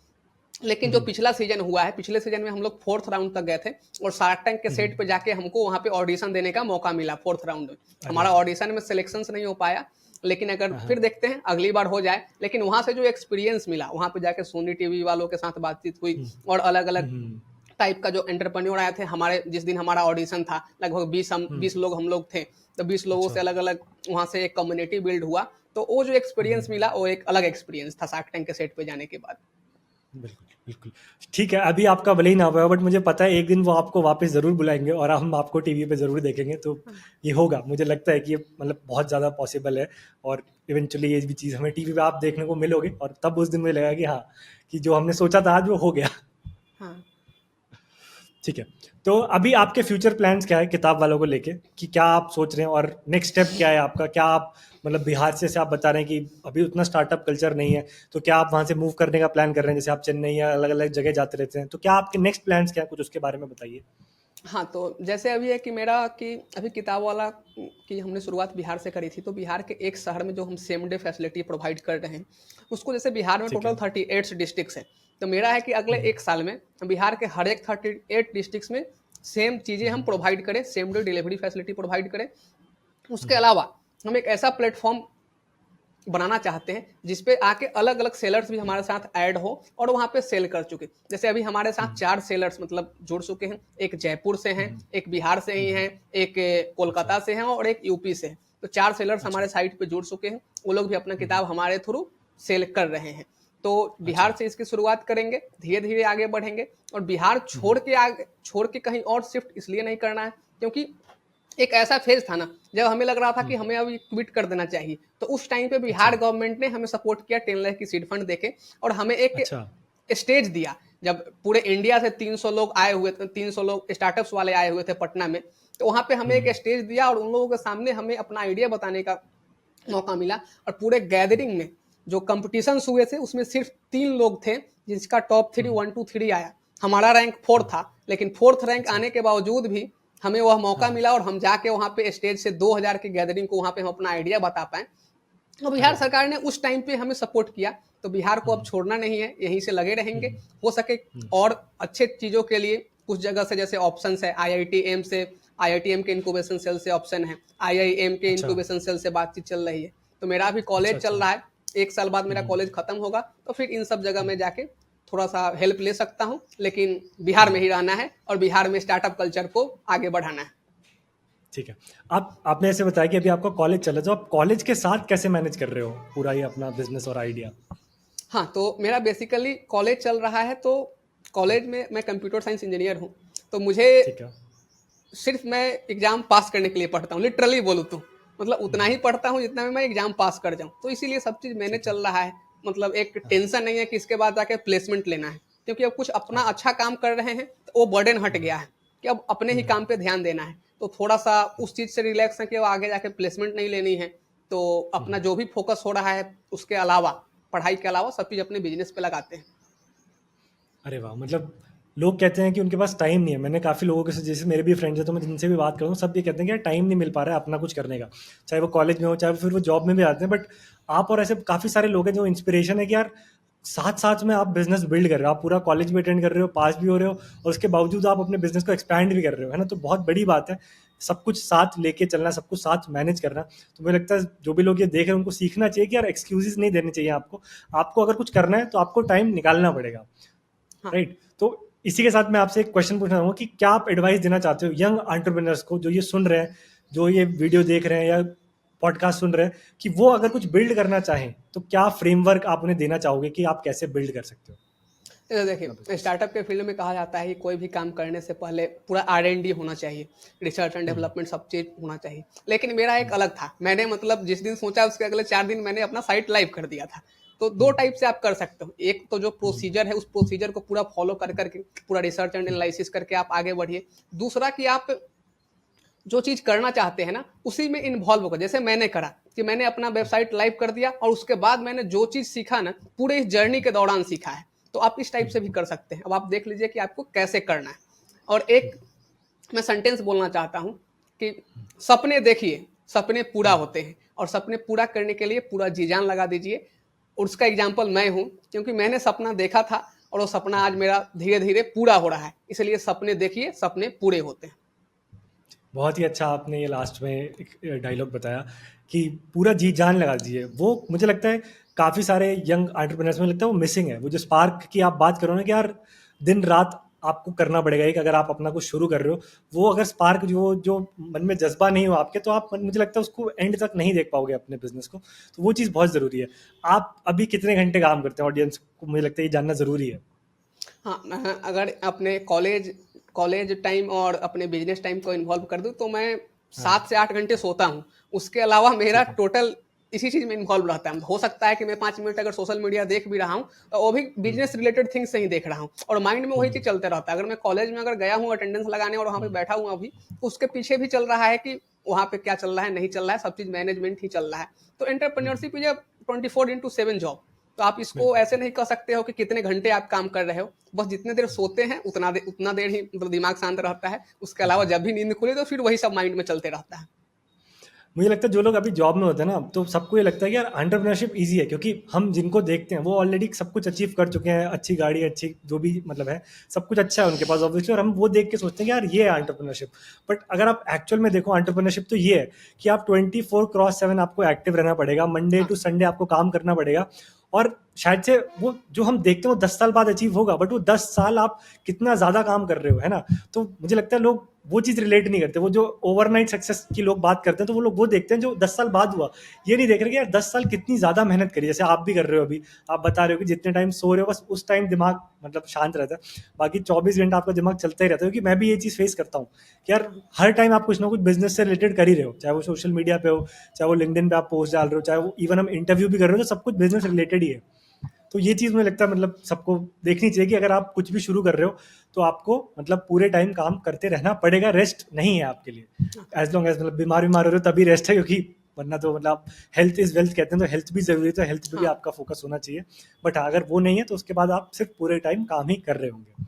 लेकिन जो पिछला सीजन हुआ है, पिछले सीजन में हम लोग 4th राउंड तक गए थे और शार्क टैंक के सेट पे जाके हमको वहाँ पे ऑडिशन देने का मौका मिला 4th राउंड में। अरे हमारा वाह। ऑडिशन में सिलेक्शन नहीं हो पाया, लेकिन अगर हाँ, हाँ। फिर देखते हैं अगली बार हो जाए। लेकिन वहाँ से जो एक्सपीरियंस मिला, वहाँ पे जाके सोनी टीवी वालों के साथ बातचीत हुई और अलग-अलग टाइप का जो एंटरप्रेन्योर आए थे हमारे, जिस दिन हमारा ऑडिशन था, लगभग 20 लोग हम लोग थे। तो 20 लोगों अच्छा। से अलग-अलग वहाँ से एक कम्युनिटी बिल्ड हुआ। तो वो जो एक्सपीरियंस मिला, वो एक अलग एक्सपीरियंस था शार्क टैंक के सेट पे जाने के बाद। बिल्कुल, बिल्कुल। ठीक है, अभी आपका भले ही ना हुआ, बट मुझे पता है एक दिन वो आपको वापस ज़रूर बुलाएँगे और हम आपको टीवी पे ज़रूर देखेंगे, तो ये होगा। मुझे लगता है कि ये मतलब बहुत ज़्यादा पॉसिबल है और इवेंचुअली ये भी चीज़ हमें टीवी पे आप देखने को मिलोगे और तब उस दिन मुझे लगेगा कि हाँ, कि जो हमने सोचा था आज वो हो गया। हाँ। ठीक है। तो अभी आपके फ्यूचर प्लान्स क्या है किताब वालों को लेके, कि क्या आप सोच रहे हैं और नेक्स्ट स्टेप क्या है आपका? क्या आप मतलब बिहार से आप बता रहे हैं कि अभी उतना स्टार्टअप कल्चर नहीं है, तो क्या आप वहाँ से मूव करने का प्लान कर रहे हैं? जैसे आप चेन्नई या अलग-अलग जगह जाते रहते हैं, तो क्या आपके नेक्स्ट प्लान्स क्या हैं? कुछ उसके बारे में बताइए। हाँ, तो जैसे अभी है कि मेरा कि अभी किताब वाला की हमने शुरुआत बिहार से करी थी, तो बिहार के एक शहर में जो हम सेम डे फैसिलिटी प्रोवाइड कर रहे हैं, उसको जैसे बिहार में ठीक टोटल है। 38 डिस्ट्रिक्ट्स है। तो मेरा है कि अगले 1 साल में बिहार के हर एक 38 डिस्ट्रिक्ट्स में सेम चीज़ें हम प्रोवाइड करें, same day delivery facility provide करें। उसके अलावा हम एक ऐसा प्लेटफ़ॉर्म बनाना चाहते हैं जिसपे आके अलग-अलग सेलर्स भी हमारे साथ ऐड हो और वहाँ पे सेल कर चुके। जैसे अभी हमारे साथ 4 सेलर्स मतलब जुड़ चुके हैं। एक जयपुर से हैं, एक बिहार से ही हैं, एक अच्छा। कोलकाता से हैं और एक यूपी से हैं। तो 4 सेलर्स अच्छा। हमारे साइट पे जुड़ चुके हैं। वो लोग भी अपना किताब हमारे थ्रू सेल कर रहे हैं। तो बिहार अच्छा। से इसकी शुरुआत करेंगे, धीरे धीरे आगे बढ़ेंगे। और बिहार छोड़ के कहीं और शिफ्ट इसलिए नहीं करना है क्योंकि एक ऐसा फेज था ना जब हमें लग रहा था कि हमें अभी क्विट कर देना चाहिए। तो उस टाइम पे अच्छा। बिहार गवर्नमेंट ने हमें सपोर्ट किया 10 लाख की सीड फंड देके, और हमें एक अच्छा। स्टेज दिया। जब पूरे इंडिया से 300 लोग आए हुए थे, 300 लोग स्टार्टअप्स वाले आए हुए थे पटना में, तो वहां पे हमें एक स्टेज दिया और उन लोगों के सामने हमें अपना आइडिया बताने का मौका मिला। और पूरे गैदरिंग में जो कंपटीशन हुए थे उसमें सिर्फ 3 लोग थे जिसका टॉप 3 1 2 3 आया। हमारा रैंक 4 था, लेकिन फोर्थ रैंक अच्छा। आने के बावजूद भी हमें वह मौका हाँ। मिला और हम जाके वहां पे स्टेज से 2000 की गैदरिंग को वहां पे हम अपना आइडिया बता पाए। तो अरे बिहार वाह! सरकार ने उस टाइम पे हमें सपोर्ट किया। तो बिहार को अब छोड़ना नहीं है, यहीं से लगे रहेंगे। हो सके और अच्छे चीज़ों के लिए कुछ जगह से जैसे ऑप्शन है, आईआईटीएम से, आईआईटीएम के इंक्यूबेशन सेल से ऑप्शन है, आईआईएम के अच्छा। इंक्यूबेशन सेल से बातचीत चल रही है। तो मेरा अभी अच्छा, कॉलेज चल अच्छा। रहा है, 1 साल बाद मेरा कॉलेज खत्म होगा, तो फिर इन सब जगह में जाके थोड़ा सा हेल्प ले सकता हूँ, लेकिन बिहार में ही रहना है और बिहार में स्टार्टअप कल्चर को आगे बढ़ाना है। ठीक है। आपने ऐसे बताया कि अभी आपका कॉलेज चल रहा है, तो आप कॉलेज के साथ कैसे मैनेज कर रहे हो पूरा ये अपना बिज़नेस और आइडिया? हाँ, तो मेरा बेसिकली कॉलेज चल रहा है, तो कॉलेज में मैं कंप्यूटर साइंस इंजीनियर हूँ। तो मुझे ठीक है। सिर्फ मैं एग्जाम पास करने के लिए पढ़ता हूँ, लिटरली बोलूँ तो मतलब उतना ही पढ़ता हूँ जितना में मैं एग्जाम पास कर जाऊँ। तो इसीलिए सब चीज़ मैंने ठीक है। चल रहा है। मतलब एक हाँ, टेंशन नहीं है कि इसके बाद जाके प्लेसमेंट लेना है, क्योंकि अब कुछ अपना हाँ। अच्छा काम कर रहे हैं तो वो बर्डन हट गया है कि अब अपने ही काम पे ध्यान देना है। तो थोड़ा सा उस चीज़ से रिलैक्स है कि अब आगे जाके प्लेसमेंट नहीं लेनी है। तो अपना जो भी फोकस हो रहा है उसके अलावा, पढ़ाई के अलावा सब चीज़ अपने बिजनेस पे लगाते हैं। अरे वाह! मतलब लोग कहते हैं कि उनके पास टाइम नहीं है। मैंने काफ़ी लोगों के से, जैसे मेरे भी फ्रेंड्स हैं, तो मैं जिनसे भी बात करता हूँ, सब ये कहते हैं कि यार टाइम नहीं मिल पा रहा है अपना कुछ करने का। चाहे वो कॉलेज में हो, चाहे फिर वो जॉब में भी आते हैं। बट आप और ऐसे काफ़ी सारे लोग हैं जो इंस्पिरेशन है कि यार साथ-साथ में आप बिज़नेस बिल्ड कर रहे हो। आप पूरा कॉलेज भी अटेंड कर रहे हो, पास भी हो रहे हो और उसके बावजूद आप अपने बिज़नेस को एक्सपैंड भी कर रहे हो, है ना? तो बहुत बड़ी बात है। सब कुछ साथ लेके चलना, सब कुछ साथ मैनेज करना। तो मुझे लगता है जो भी लोग ये देख रहे हैं उनको सीखना चाहिए कि यार एक्सक्यूज़ेज़ नहीं देने चाहिए आपको। आपको अगर कुछ करना है तो आपको टाइम निकालना पड़ेगा। हाँ, राइट? तो इसी के साथ मैं आपसे एक क्वेश्चन पूछना चाहूँगा कि क्या आप एडवाइस देना चाहते हो यंग एंटरप्रेन्योर्स को, जो ये सुन रहे हैं, जो ये वीडियो देख रहे हैं या पॉडकास्ट सुन रहे हैं, कि वो अगर कुछ बिल्ड करना चाहें, तो क्या फ्रेमवर्क आप उन्हें देना चाहोगे कि आप कैसे बिल्ड कर सकते हो तो अपना देखिए, बिज़नेस? स्टार्टअप के फील्ड में कहा जाता है कि कोई भी काम करने से पहले पूरा R&D होना चाहिए, रिसर्च एंड हुँ, डेवलपमेंट सब चीज़ होना चाहिए। लेकिन मेरा एक हुँ, अलग था। मैंने मतलब जिस दिन सोचा उसके अगले 4 दिन मैंने अपना साइट लाइव कर दिया था। तो 2 हुँ, टाइप से आप कर सकते हो। एक तो जो हुँ, प्रोसीजर है उस प्रोसीजर को पूरा फॉलो कर के पूरा रिसर्च एंड हुँ, एनालिसिस करके आप आगे बढ़िए। दूसरा कि आप जो चीज़ करना चाहते हैं ना उसी में इन्वॉल्व होकर, जैसे मैंने करा कि मैंने अपना वेबसाइट लाइव कर दिया और उसके बाद मैंने जो चीज़ सीखा ना पूरे इस जर्नी के दौरान सीखा है। तो आप इस टाइप से भी कर सकते हैं। अब आप देख लीजिए कि आपको कैसे करना है। और एक मैं सेंटेंस बोलना चाहता हूँ कि सपने देखिए, सपने पूरा होते हैं और सपने पूरा करने के लिए पूरा जी जान लगा दीजिए। और उसका एग्जाम्पल मैं हूँ, क्योंकि मैंने सपना देखा था और वो सपना आज मेरा धीरे धीरे पूरा हो रहा है। इसलिए सपने देखिए, सपने पूरे होते हैं। बहुत ही अच्छा आपने ये लास्ट में एक डायलॉग बताया कि पूरा जी जान लगा दीजिए। वो मुझे लगता है काफ़ी सारे यंग एंटरप्रेन्योर्स में लगता है वो मिसिंग है। वो जो स्पार्क की आप बात करो ना कि यार दिन रात आपको करना पड़ेगा एक, अगर आप अपना कुछ शुरू कर रहे हो, वो अगर स्पार्क जो जो मन में जज़्बा नहीं हो आपके, तो आप मुझे लगता है उसको एंड तक नहीं देख पाओगे अपने बिज़नेस को। तो वो चीज़ बहुत ज़रूरी है। आप अभी कितने घंटे काम करते हैं? ऑडियंस को मुझे लगता है ये जानना ज़रूरी है। हाँ, मैं अगर अपने कॉलेज कॉलेज टाइम और अपने बिजनेस टाइम को इन्वॉल्व कर दूँ तो मैं हाँ, 7 से 8 घंटे सोता हूँ। उसके अलावा मेरा ठीक है। टोटल इसी चीज़ में इन्वॉल्व रहता है। हो सकता है कि मैं 5 मिनट अगर सोशल मीडिया देख भी रहा हूँ, तो वो भी हुँ, बिज़नेस रिलेटेड थिंग्स से ही देख रहा हूँ और माइंड में वही हुँ, चीज़ चलता रहता है। अगर मैं कॉलेज में अगर गया हूँ अटेंडेंस लगाने और वहाँ पे हुँ, बैठा हूँ अभी, तो उसके पीछे भी चल रहा है कि वहाँ पे क्या चल रहा है, नहीं चल रहा है, सब चीज़ मैनेजमेंट ही चल रहा है। तो हुँ, एंटरप्रेन्योरशिप इज़ अ 24/7 जॉब। तो आप इसको बिल्कुल। ऐसे नहीं कह सकते हो कि कितने घंटे आप काम कर रहे हो। बस जितने देर सोते हैं उतना देर ही मतलब दिमाग शांत रहता है। उसके अलावा जब भी नींद खुले तो फिर वही सब माइंड में चलते रहता है। मुझे लगता है जो लोग अभी जॉब में होते हैं ना, तो सबको ये लगता है कि यार एंटरप्रेन्योरशिप ईज़ी है, क्योंकि हम जिनको देखते हैं वो ऑलरेडी सब कुछ अचीव कर चुके हैं, अच्छी गाड़ी, अच्छी जो भी मतलब है, सब कुछ अच्छा है उनके पास ऑब्वियसली, और हम वो देख के सोचते हैं कि यार ये है एंटरप्रेन्योरशिप। बट अगर आप एक्चुअल में देखो, एंटरप्रेन्योरशिप तो ये है कि आप 24/7 आपको एक्टिव रहना पड़ेगा, मंडे हाँ, टू संडे आपको काम करना पड़ेगा। और शायद से वो जो हम देखते हैं वो 10 साल बाद अचीव होगा, बट वो 10 साल आप कितना ज़्यादा काम कर रहे हो, है ना? तो मुझे लगता है लोग वो चीज़ रिलेट नहीं करते। वो जो ओवरनाइट सक्सेस की लोग बात करते हैं तो वो लोग वो देखते हैं जो 10 साल बाद हुआ। ये नहीं देख रहे कि यार 10 साल कितनी ज़्यादा मेहनत करी, जैसे आप भी कर रहे हो अभी। आप बता रहे हो कि जितने टाइम सो रहे हो बस उस टाइम दिमाग मतलब शांत रहता है, बाकी 24 घंटा आपका दिमाग चलता ही रहता है। क्योंकि मैं भी ये चीज़ फेस करता हूँ कि यार हर टाइम आप कुछ ना कुछ बिजनेस से रिलेटेड कर ही रहे हो, चाहे वो सोशल मीडिया पे हो, चाहे वो लिंक्डइन पे आप पोस्ट डाल रहे हो, चाहे वो इवन हम इंटरव्यू भी कर रहे हो, तो सब कुछ बिजनेस रिलेटेड ही है। तो ये चीज़ मुझे लगता है मतलब सबको देखनी चाहिए कि अगर आप कुछ भी शुरू कर रहे हो तो आपको मतलब पूरे टाइम काम करते रहना पड़ेगा, रेस्ट नहीं है आपके लिए। एज लॉन्ग एज मतलब बीमार हो रहे हो तभी रेस्ट है, क्योंकि वरना तो मतलब हेल्थ इज वेल्थ कहते हैं, तो हेल्थ भी जरूरी है, तो हेल्थ पे भी हाँ आपका फोकस होना चाहिए। बट अगर वो नहीं है तो उसके बाद आप सिर्फ पूरे टाइम काम ही कर रहे होंगे।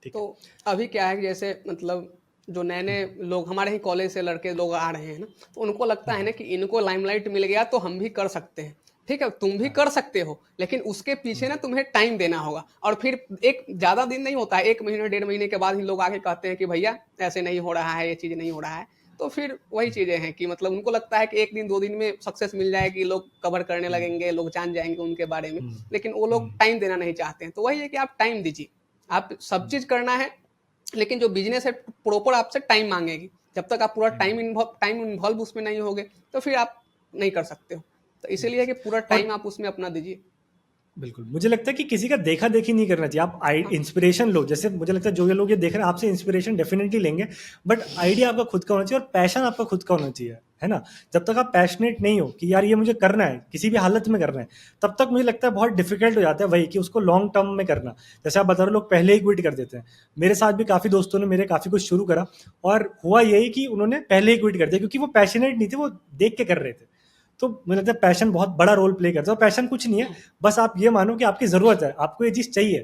ठीक तो है। अभी क्या है कि जैसे मतलब जो नए नए लोग हमारे ही कॉलेज से लड़के लोग आ रहे हैं ना, तो उनको लगता है ना कि इनको लाइमलाइट मिल गया तो हम भी कर सकते हैं। ठीक है, तुम भी हाँ। कर सकते हो, लेकिन उसके पीछे ना तुम्हें टाइम देना होगा। और फिर एक ज़्यादा दिन नहीं होता है, 1 महीने 1.5 महीने के बाद ही लोग आके कहते हैं कि भैया ऐसे नहीं हो रहा है, ये चीज़ नहीं हो रहा है। तो फिर वही चीज़ें हैं कि मतलब उनको लगता है कि 1 दिन 2 दिन में सक्सेस मिल जाएगी, लोग कवर करने लगेंगे, लोग जान जाएंगे उनके बारे में। लेकिन वो लोग टाइम देना नहीं चाहते हैं। तो वही है कि आप टाइम दीजिए, आप सब चीज़ करना है, लेकिन जो बिजनेस है प्रॉपर आपसे टाइम मांगेगी। जब तक आप पूरा टाइम इन्वॉल्व उसमें नहीं होगे तो फिर आप नहीं कर सकते हो। तो इसीलिए कि पूरा और टाइम आप उसमें अपना दीजिए। बिल्कुल, मुझे लगता है कि किसी का देखा-देखी नहीं करना चाहिए। आप आई हाँ इंस्पिरेशन लो, जैसे मुझे लगता है जो ये लोग ये देख रहे हैं आपसे इंस्पिरेशन डेफिनिटली लेंगे, बट आइडिया आपका खुद का होना चाहिए और पैशन आपका खुद का होना चाहिए, है ना? जब तक आप पैशनेट नहीं हो कि यार ये मुझे करना है, किसी भी हालत में करना है, तब तक मुझे लगता है बहुत डिफिकल्ट हो जाता है वही कि उसको लॉन्ग टर्म में करना। जैसे आप बता रहे हो लोग पहले ही क्विट कर देते हैं। मेरे साथ भी काफ़ी दोस्तों ने मेरे काफ़ी कुछ शुरू करा और हुआ यही कि उन्होंने पहले ही क्विट कर दिया, क्योंकि वो पैशनेट नहीं थे, वो देख के कर रहे थे। तो मुझे लगता है पैशन बहुत बड़ा रोल प्ले करता है, और पैशन कुछ नहीं है, बस आप ये मानो कि आपकी ज़रूरत है, आपको ये चीज़ चाहिए,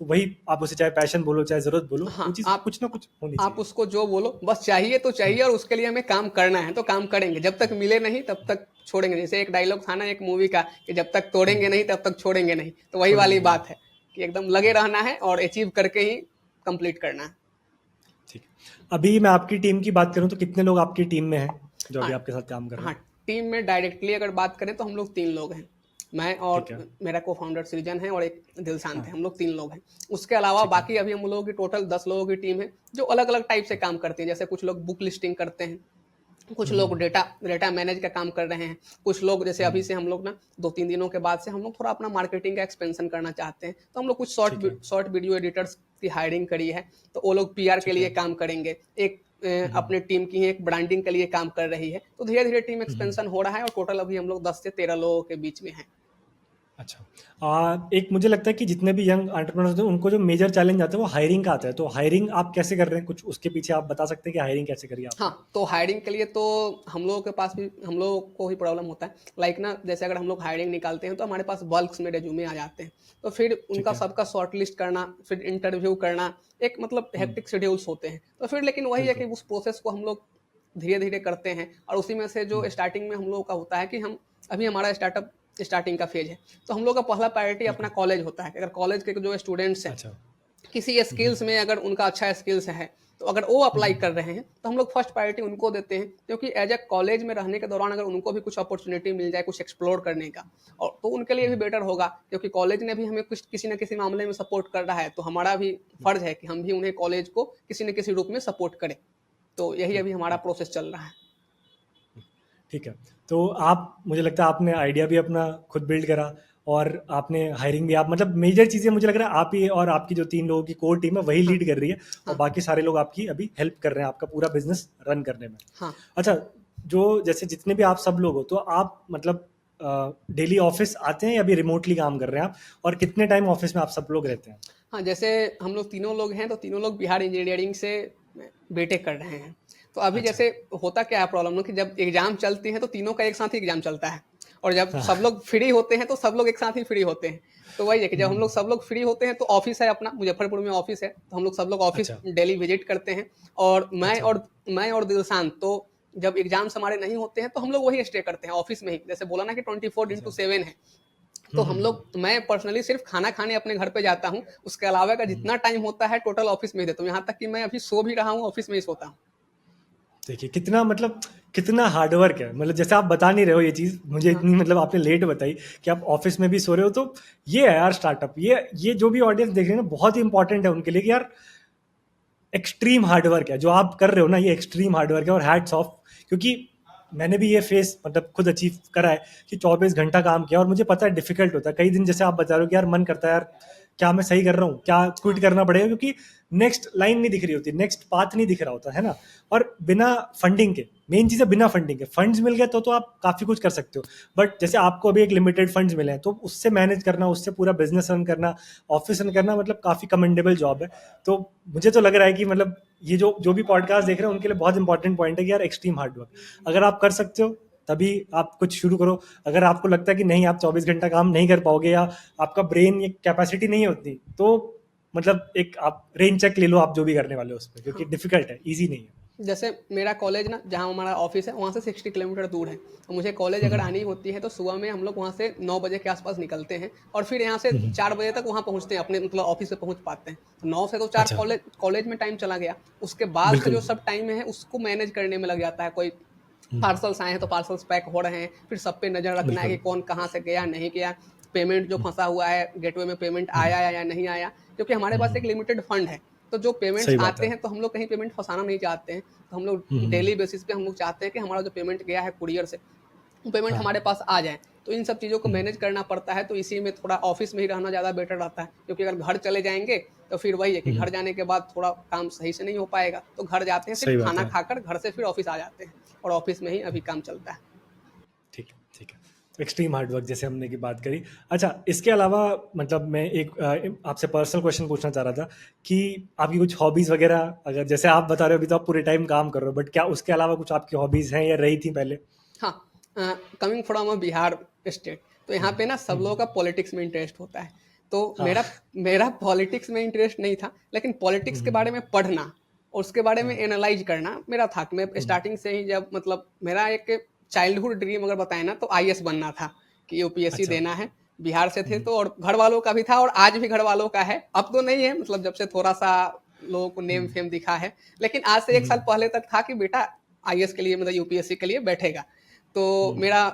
तो वही आप उसे चाहे पैशन बोलो चाहे ज़रूरत बोलो, वो हाँ, चीज़ कुछ ना कुछ होनी आप चाहिए। उसको जो बोलो, बस चाहिए तो चाहिए, और उसके लिए हमें काम करना है तो काम करेंगे। जब तक मिले नहीं तब तक छोड़ेंगे। जैसे एक डायलॉग था ना एक मूवी का कि जब तक तोड़ेंगे नहीं तब तक छोड़ेंगे नहीं। तो वही वाली छोड़ेंगे नहीं। बात है कि एकदम लगे रहना है और अचीव करके ही कंप्लीट करना है। ठीक है। अभी मैं आपकी टीम की बात करूँ तो कितने लोग आपकी टीम में हैं जो हाँ अभी आपके साथ काम कर रहे हाँ, हैं? टीम में डायरेक्टली अगर बात करें तो हम लोग 3 लोग हैं। मैं और ठीक है। मेरा को फाउंडर सृजन है और एक दिलशांत हाँ। है, हम लोग 3 लोग हैं। उसके अलावा ठीक है। बाकी अभी हम लोगों की टोटल 10 लोगों की टीम है, जो अलग अलग टाइप से काम करते हैं। जैसे कुछ लोग बुक लिस्टिंग करते हैं, कुछ लोग हम्म। डेटा डेटा मैनेज का काम कर रहे हैं, कुछ लोग जैसे अभी से हम लोग ना 2-3 दिनों के बाद से हम लोग थोड़ा अपना मार्केटिंग का एक्सपेंशन करना चाहते हैं, तो हम लोग कुछ ठीक है। शॉर्ट वीडियो एडिटर्स की हायरिंग करी है। तो वो लोग पीआर के ठीक लिए है। काम करेंगे। एक अपने टीम की एक ब्रांडिंग के लिए काम कर रही है। तो धीरे धीरे टीम एक्सपेंशन हो रहा है और टोटल अभी हम लोग 10 से 13 लोगों के बीच में हैं। अच्छा। एक मुझे लगता है कि जितने भी यंग एंटरप्रेन्योर्स होते हैं उनको जो मेजर चैलेंज आता है वो हायरिंग का आता है, तो हायरिंग आप कैसे कर रहे हैं, कुछ उसके पीछे आप बता सकते हैं कि हायरिंग कैसे करिए आपने? हाँ, तो हायरिंग के लिए तो हम लोगों के पास भी हम लोगों को ही प्रॉब्लम होता है। लाइक ना जैसे अगर हम लोग हायरिंग निकालते हैं तो हमारे पास बल्क्स में रिज्यूमे आ जाते हैं। तो फिर ठीक उनका है। सबका शॉर्ट लिस्ट करना, फिर इंटरव्यू करना, एक मतलब हेक्टिक शेड्यूल्स होते हैं। तो फिर लेकिन वही है कि बिल्कुल। उस प्रोसेस को हम लोग धीरे धीरे करते हैं, और उसी में से जो स्टार्टिंग में हम लोगों का होता है कि हम अभी हमारा स्टार्टअप स्टार्टिंग का फेज है। तो हम लोग का पहला प्रायोरिटी ठीक अपना है। कॉलेज होता है कि अगर कॉलेज के जो स्टूडेंट्स हैं अच्छा। किसी स्किल्स में अगर उनका अच्छा स्किल्स है, तो अगर वो अप्लाई हम्म। कर रहे हैं तो हम लोग फर्स्ट प्रायोरिटी उनको देते हैं, क्योंकि एज ए कॉलेज में रहने के दौरान अगर उनको भी कुछ अपॉर्चुनिटी मिल जाए कुछ एक्सप्लोर करने का, और तो उनके लिए भी बेटर होगा, क्योंकि कॉलेज ने भी हमें कुछ किसी न किसी मामले में सपोर्ट कर रहा है, तो हमारा भी फर्ज है कि हम भी उन्हें कॉलेज को किसी न किसी रूप में सपोर्ट करें। तो यही अभी बिल्कुल। हमारा बिल्कुल। प्रोसेस चल रहा है। ठीक है। तो आप मुझे लगता है आपने आइडिया भी अपना खुद बिल्ड करा और आपने हायरिंग भी, आप मतलब मेजर चीज़ें मुझे लग रहा है आप ही और आपकी जो 3 लोगों की कोर टीम है वही हाँ लीड कर रही है, और हाँ बाकी सारे लोग आपकी अभी हेल्प कर रहे हैं आपका पूरा बिजनेस रन करने में। हाँ अच्छा, जो जैसे जितने भी आप सब लोग हो तो आप मतलब डेली ऑफिस आते हैं या अभी रिमोटली काम कर रहे हैं आप, और कितने टाइम ऑफिस में आप सब लोग रहते हैं? हाँ, जैसे हम लोग 3 लोग हैं, तो 3 लोग बिहार इंजीनियरिंग से बीटेक कर रहे हैं। तो अभी अच्छा। जैसे होता क्या है प्रॉब्लम ना कि जब एग्ज़ाम चलती है तो तीनों का एक साथ ही एग्ज़ाम चलता है, और जब हाँ। सब लोग फ्री होते हैं तो सब लोग एक साथ ही फ्री होते हैं। तो वही है कि जब हम लोग सब लोग फ्री होते हैं तो ऑफ़िस है अपना, मुज़फ्फरपुर में ऑफ़िस है, तो हम लोग सब लोग ऑफ़िस अच्छा। डेली विज़िट करते हैं। और अच्छा। मैं और दिलशान तो जब एग्ज़ाम्स हमारे नहीं होते हैं तो हम लोग वहीं स्टे करते हैं ऑफ़िस में ही। जैसे बोला ना कि अच्छा। 24/7 है। तो हम लोग मैं पर्सनली सिर्फ खाना खाने अपने घर पे जाता हूँ। उसके अलावा का हम्म। जितना टाइम होता है टोटल ऑफ़िस में ही देता हूँ। यहाँ तक कि मैं अभी सो भी रहा हूँ, ऑफ़िस में ही सोता हूँ। देखिए कितना मतलब कितना हार्डवर्क है, मतलब जैसे आप बता नहीं रहे हो ये चीज़ मुझे हाँ, इतनी, मतलब आपने लेट बताई कि आप ऑफिस में भी सो रहे हो, तो ये है यार स्टार्टअप, ये जो भी ऑडियंस देख रहे हैं ना बहुत ही इंपॉर्टेंट है उनके लिए कि यार एक्सट्रीम हार्डवर्क है जो आप कर रहे हो ना, ये एक्सट्रीम हार्डवर्क है और हैट्स ऑफ, क्योंकि मैंने भी ये फेस मतलब खुद अचीव करा है कि 24 घंटा काम किया और मुझे पता है डिफिकल्ट होता है कई दिन, जैसे आप बता रहे हो कि यार मन करता है यार क्या मैं सही कर रहा हूँ, क्या क्विट हाँ करना पड़ेगा, क्योंकि नेक्स्ट लाइन नहीं दिख रही होती, नेक्स्ट पाथ नहीं दिख रहा होता है ना। और बिना फंडिंग के, मेन चीज़ है बिना फंडिंग के, फंड्स मिल गए तो आप काफ़ी कुछ कर सकते हो, बट जैसे आपको अभी एक लिमिटेड फंड्स मिले हैं तो उससे मैनेज करना, उससे पूरा बिजनेस रन करना, ऑफिस रन करना, मतलब काफ़ी कमेंडेबल जॉब है। तो मुझे तो लग रहा है कि मतलब ये जो जो भी पॉडकास्ट देख रहे हैं उनके लिए बहुत इंपॉर्टेंट पॉइंट है कि यार एक्सट्रीम हार्डवर्क अगर आप कर सकते हो तभी आप कुछ शुरू करो। अगर आपको लगता है कि नहीं आप 24 घंटा काम नहीं कर पाओगे या आपका ब्रेन ये कैपेसिटी नहीं होती, तो मतलब एक आप रेन चेक ले लो आप जो भी करने वाले हो उस पर, क्योंकि हाँ। डिफिकल्ट है, ईजी नहीं है। जैसे मेरा कॉलेज ना, जहाँ हमारा ऑफिस है वहाँ से 60 किलोमीटर दूर है। तो मुझे कॉलेज अगर आनी होती है तो सुबह में हम लोग वहाँ से 9 बजे के आसपास निकलते हैं और फिर यहाँ से 4 बजे तक वहाँ पहुँचते हैं, अपने मतलब ऑफिस पे पहुँच पाते हैं। तो 9 से तो 4 अच्छा। कॉलेज कॉलेज में टाइम चला गया। उसके बाद का बिल्कुल। जो सब टाइम है उसको मैनेज करने में लग जाता है। कोई पार्सल्स आए हैं तो पार्सल्स पैक हो रहे हैं, फिर सब पे नज़र रखना है कि बिल्कुल। कौन कहाँ से गया नहीं गया, पेमेंट जो फंसा हुआ है गेटवे में पेमेंट आया या नहीं आया, क्योंकि हमारे पास एक लिमिटेड फंड है। तो जो पेमेंट्स सही बात आते है। हैं तो हम लोग कहीं पेमेंट फंसाना नहीं चाहते हैं, तो हम लोग डेली बेसिस पे हम लोग चाहते हैं कि हमारा जो पेमेंट गया है कुरियर से, वो पेमेंट हाँ। हमारे पास आ जाए। तो इन सब चीज़ों को मैनेज करना पड़ता है, तो इसी में थोड़ा ऑफिस में ही रहना ज़्यादा बेटर रहता है, क्योंकि अगर घर चले जाएंगे तो फिर वही है कि घर जाने के बाद थोड़ा काम सही से नहीं हो पाएगा, तो घर जाते हैं सिर्फ सही बात खाना है। खाकर घर से फिर ऑफिस आ जाते हैं और ऑफिस में ही अभी काम चलता है। ठीक है, ठीक है। एक्सट्रीम हार्डवर्क जैसे हमने की बात करी। अच्छा, इसके अलावा मतलब मैं एक आपसे पर्सनल क्वेश्चन पूछना चाह रहा था कि आपकी कुछ हॉबीज़ वगैरह, अगर जैसे आप बता रहे हो अभी तो आप पूरे टाइम काम कर रहे हो, बट क्या उसके अलावा कुछ आपकी हॉबीज़ हैं या रही थी पहले? हाँ, coming from a Bihar state, तो यहाँ पे ना सब लोगों का पॉलिटिक्स में इंटरेस्ट होता है। तो हाँ। मेरा मेरा पॉलिटिक्स में इंटरेस्ट नहीं था, लेकिन पॉलिटिक्स के बारे में पढ़ना और उसके बारे में हाँ। एनालाइज करना मेरा था। कि मैं स्टार्टिंग से ही, जब मतलब मेरा एक चाइल्डहुड ड्रीम अगर बताए ना, तो आईएएस बनना था, कि यूपीएससी अच्छा। देना है। बिहार से थे तो, और घर वालों का भी था और आज भी घर वालों का है। अब तो नहीं है, मतलब जब से थोड़ा सा लोगों को नेम फेम दिखा है, लेकिन आज से 1 साल पहले तक था कि बेटा आईएएस के लिए, मतलब यूपीएससी के लिए बैठेगा। तो मेरा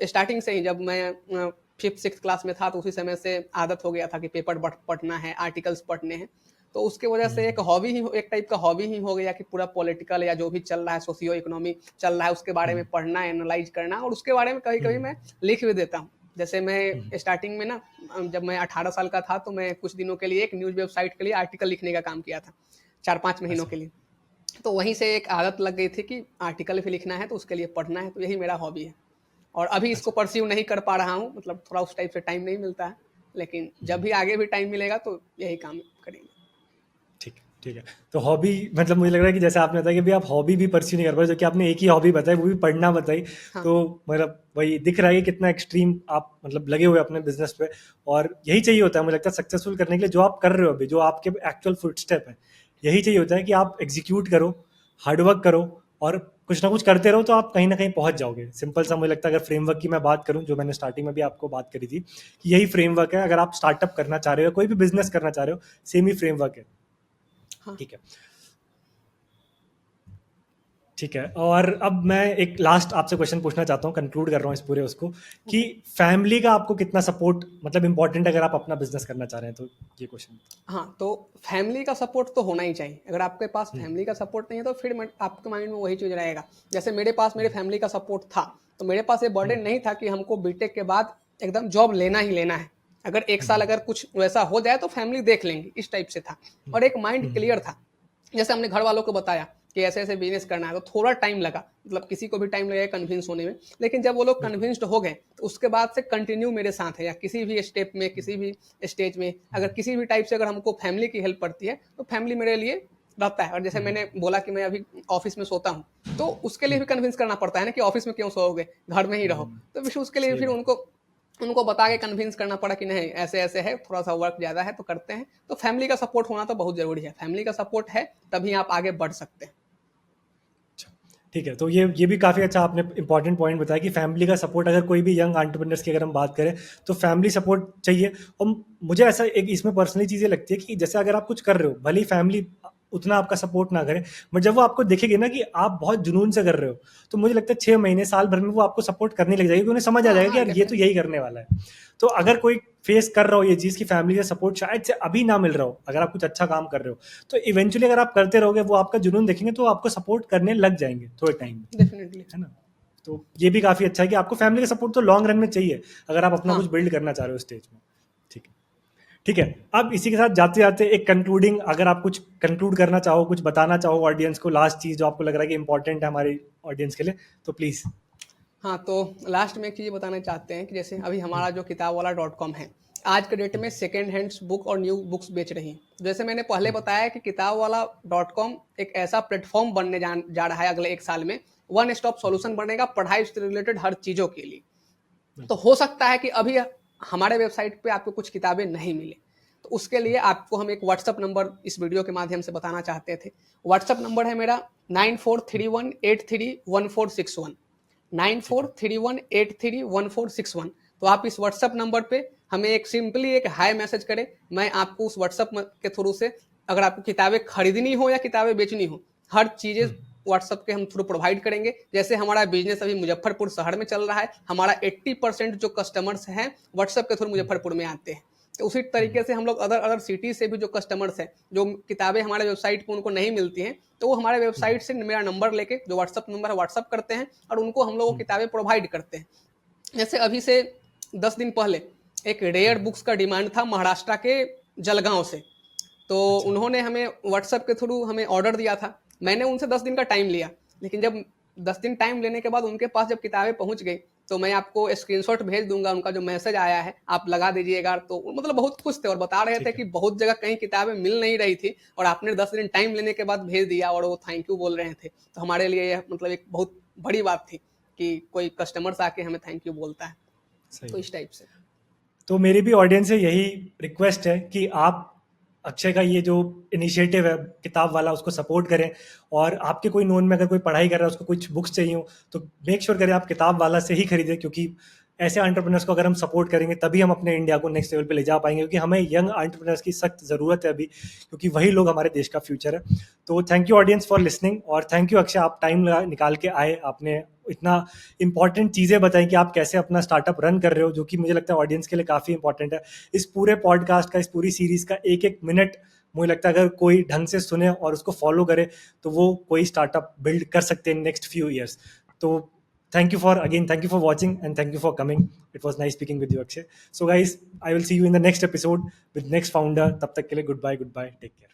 स्टार्टिंग से ही, जब मैं 5th-6th क्लास में था, तो उसी समय से आदत हो गया था कि पेपर पढ़ना है, आर्टिकल्स पढ़ने हैं। तो उसके वजह से एक हॉबी ही, एक टाइप का हॉबी ही हो गया कि पूरा पॉलिटिकल या जो भी चल रहा है, सोशियो इकोनॉमी चल रहा है, उसके बारे में पढ़ना, एनालाइज करना, और उसके बारे में कभी कभी मैं लिख भी देता हूँ। जैसे मैं स्टार्टिंग में ना, जब मैं 18 साल का था, तो मैं कुछ दिनों के लिए एक न्यूज़ वेबसाइट के लिए आर्टिकल लिखने का काम किया था, 4-5 महीनों अच्छा। के लिए। तो वहीं से एक आदत लग गई थी कि आर्टिकल भी लिखना है तो उसके लिए पढ़ना है, तो यही मेरा हॉबी है। और अभी इसको अच्छा। परस्यू नहीं कर पा रहा हूँ, मतलब थोड़ा उस टाइप से टाइम नहीं मिलता है, लेकिन जब भी आगे भी टाइम मिलेगा तो यही काम करेंगे। ठीक है, ठीक है। तो हॉबी मतलब मुझे लग रहा है कि जैसे आपने बताया कि अभी आप हॉबी भी परस्यू नहीं कर पाए, जो कि आपने एक ही हॉबी बताई वो भी पढ़ना बताई। हाँ तो मतलब वही दिख रहा है कि कितना एक्सट्रीम आप मतलब लगे हुए अपने बिजनेस पे, और यही चाहिए होता है मुझे लगता है सक्सेसफुल करने के लिए, जो आप कर रहे हो अभी, जो आपके एक्चुअल फुटस्टेप है, यही चाहिए होता है कि आप एग्जीक्यूट करो, हार्डवर्क करो और कुछ ना कुछ करते रहो, तो आप कहीं ना कहीं पहुंच जाओगे। सिंपल सा मुझे लगता है, अगर फ्रेमवर्क की मैं बात करूं, जो मैंने स्टार्टिंग में भी आपको बात करी थी, कि यही फ्रेमवर्क है अगर आप स्टार्टअप करना चाह रहे हो, कोई भी बिजनेस करना चाह रहे हो, सेम ही फ्रेमवर्क है। हाँ। ठीक है, ठीक है। और अब मैं एक लास्ट आपसे क्वेश्चन पूछना चाहता हूँ, कंक्लूड कर रहा हूँ इस पूरे उसको, कि ओके। फैमिली का आपको कितना सपोर्ट मतलब इंपॉर्टेंट है अगर आप अपना बिजनेस करना चाह रहे हैं, तो ये क्वेश्चन। हाँ, तो फैमिली का सपोर्ट तो होना ही चाहिए। अगर आपके पास फैमिली का सपोर्ट नहीं है तो फिर आपके माइंड में वही चीज़ रहेगा। जैसे मेरे पास मेरे फैमिली का सपोर्ट था, तो मेरे पास ये बर्डन नहीं था कि हमको बीटेक के बाद एकदम जॉब लेना ही लेना है। अगर 1 साल अगर कुछ वैसा हो जाए तो फैमिली देख लेंगी, इस टाइप से था। और एक माइंड क्लियर था। जैसे हमने घर वालों को बताया कि ऐसे ऐसे बिजनेस करना है, तो थोड़ा टाइम लगा, मतलब किसी को भी टाइम लगेगा कन्विंस होने में, लेकिन जब वो लोग बिल्कुल। कन्विंस्ड हो गए तो उसके बाद से कंटिन्यू मेरे साथ है, या किसी भी स्टेप में, किसी भी स्टेज में, अगर किसी भी टाइप से अगर हमको फैमिली की हेल्प पड़ती है तो फैमिली मेरे लिए रहता है। और जैसे मैंने बोला कि मैं अभी ऑफिस में सोता हूँ, तो उसके लिए भी कन्विंस करना पड़ता है ना, कि ऑफिस में क्यों सोओगे, घर में ही रहो। तो फिर उसके लिए सही फिर बात उनको उनको बता के कन्विंस करना पड़ा कि नहीं, ऐसे ऐसे है, थोड़ा सा वर्क ज़्यादा है तो करते हैं। तो फैमिली का सपोर्ट होना तो बहुत ज़रूरी है। फैमिली का सपोर्ट है तभी आप आगे बढ़ सकते हैं। अच्छा, ठीक है। तो ये भी काफ़ी अच्छा आपने इंपॉर्टेंट पॉइंट बताया कि फैमिली का सपोर्ट, अगर कोई भी यंग एंटरप्रेन्योर्स की अगर हम बात करें तो फैमिली सपोर्ट चाहिए। और मुझे ऐसा एक इसमें पर्सनली चीज़ें लगती है कि जैसे अगर आप कुछ कर रहे हो, भले ही फैमिली उतना आपका सपोर्ट ना करे, बट जब वो आपको देखेगी ना कि आप बहुत जुनून से कर रहे हो, तो मुझे लगता है 6 महीने साल भर में वो आपको सपोर्ट करने लग जाएगी, क्योंकि उन्हें समझ आ हाँ जाएगा कि हाँ, यार ये तो डेफिनेटली। यही करने वाला है। तो अगर कोई फेस कर रहा हो ये चीज़ की फैमिली से सपोर्ट शायद से अभी ना मिल रहा हो, अगर आप कुछ अच्छा काम कर रहे हो, तो इवेंचुअली अगर आप करते रहोगे, वो आपका जुनून देखेंगे तो आपको सपोर्ट करने लग जाएंगे थोड़े टाइम में, डेफिनेटली। है ना? तो ये भी काफ़ी अच्छा है कि आपको फैमिली का सपोर्ट तो लॉन्ग रन में चाहिए अगर आप अपना हाँ कुछ बिल्ड करना चाह रहे हो स्टेज में। ठीक है, ठीक है। अब इसी के साथ जाते जाते एक कंक्लूडिंग, अगर आप कुछ कंक्लूड करना चाहो, कुछ बताना चाहो ऑडियंस को, लास्ट चीज़ जो आपको लग रहा है कि इंपॉर्टेंट है हमारी ऑडियंस के लिए, तो प्लीज़। हाँ, तो लास्ट में एक चीज़ बताना चाहते हैं कि जैसे अभी हमारा जो किताब वाला .com है, आज के डेट में सेकेंड हैंड्स बुक और न्यू बुक्स बेच रही हैं। जैसे मैंने पहले बताया कि किताब वाला .com एक ऐसा प्लेटफॉर्म बनने जा रहा है अगले 1 साल में, वन स्टॉप सॉल्यूशन बनेगा पढ़ाई से रिलेटेड हर चीज़ों के लिए। तो हो सकता है कि अभी हमारे वेबसाइट पे आपको कुछ किताबें नहीं मिले, तो उसके लिए आपको हम एक व्हाट्सअप नंबर इस वीडियो के माध्यम से बताना चाहते थे। व्हाट्सअप नंबर है मेरा 9431831461, ठीक है। 9431831461। तो आप इस व्हाट्सअप नंबर पे हमें एक सिंपली एक हाय मैसेज करें, मैं आपको उस व्हाट्सअप के थ्रू से अगर आपको किताबें खरीदनी हो या किताबें बेचनी हो, हर चीज़ें व्हाट्सअप के हम थ्रू प्रोवाइड करेंगे। जैसे हमारा बिजनेस अभी मुजफ्फरपुर शहर में चल रहा है, हमारा 80% जो कस्टमर्स हैं व्हाट्सअप के थ्रू मुजफ्फरपुर में आते हैं। तो उसी तरीके से हम लोग अदर अदर सिटी से भी जो कस्टमर्स हैं, जो किताबें हमारे वेबसाइट पे उनको नहीं मिलती हैं, तो वो हमारे वेबसाइट से मेरा नंबर लेके जो व्हाट्सअप नंबर है व्हाट्सअप करते हैं और उनको हम लोग वो किताबें प्रोवाइड करते हैं। जैसे अभी से 10 दिन पहले एक रेयर बुक्स का डिमांड था महाराष्ट्र के जलगांव से, तो अच्छा। उन्होंने हमें व्हाट्सएप के थ्रू हमें ऑर्डर दिया था। मैंने उनसे 10 दिन का टाइम लिया, लेकिन जब 10 दिन टाइम लेने के बाद उनके पास जब किताबें पहुंच गई, तो मैं आपको स्क्रीनशॉट भेज दूंगा, उनका जो मैसेज आया है आप लगा दीजिएगा। तो मतलब बहुत खुश थे और बता रहे थे ठीक है। कि बहुत जगह कहीं किताबें मिल नहीं रही थी और आपने 10 दिन टाइम लेने के बाद भेज दिया और वो थैंक यू बोल रहे थे। तो हमारे लिए यह मतलब एक बहुत बड़ी बात थी कि कोई कस्टमर्स आके हमें थैंक यू बोलता है। सही तो है। इस टाइप से। तो मेरी भी ऑडियंस से यही रिक्वेस्ट है कि आप अक्षय का ये जो इनिशिएटिव है किताब वाला उसको सपोर्ट करें, और आपके कोई नोन में अगर कोई पढ़ाई कर रहा है उसको कुछ बुक्स चाहिए हो तो मेक श्योर करें आप किताब वाला से ही खरीदें, क्योंकि ऐसे एंटरप्रेन्योर्स को अगर हम सपोर्ट करेंगे तभी हम अपने इंडिया को नेक्स्ट लेवल पे ले जा पाएंगे, क्योंकि हमें यंग एंटरप्रेन्योर्स की सख्त ज़रूरत है अभी, क्योंकि वही लोग हमारे देश का फ्यूचर है। तो thank you audience for listening, और थैंक यू अक्षय, आप टाइम निकाल के आए, आपने इतना इंपॉर्टेंट चीज़ें बताई कि आप कैसे अपना स्टार्टअप रन कर रहे हो, जो कि मुझे लगता है ऑडियंस के लिए काफ़ी इंपॉर्टेंट है। इस पूरे पॉडकास्ट का, इस पूरी सीरीज़ का एक एक मिनट मुझे लगता है अगर कोई ढंग से सुने और उसको फॉलो करे तो वो कोई स्टार्टअप बिल्ड कर सकते हैं नेक्स्ट फ्यू ईयर्स। तो thank you for watching and thank you for coming. It was nice speaking with you Akshay. So guys, I will see you in the next episode with next founder. तब तक के लिए good bye, take care.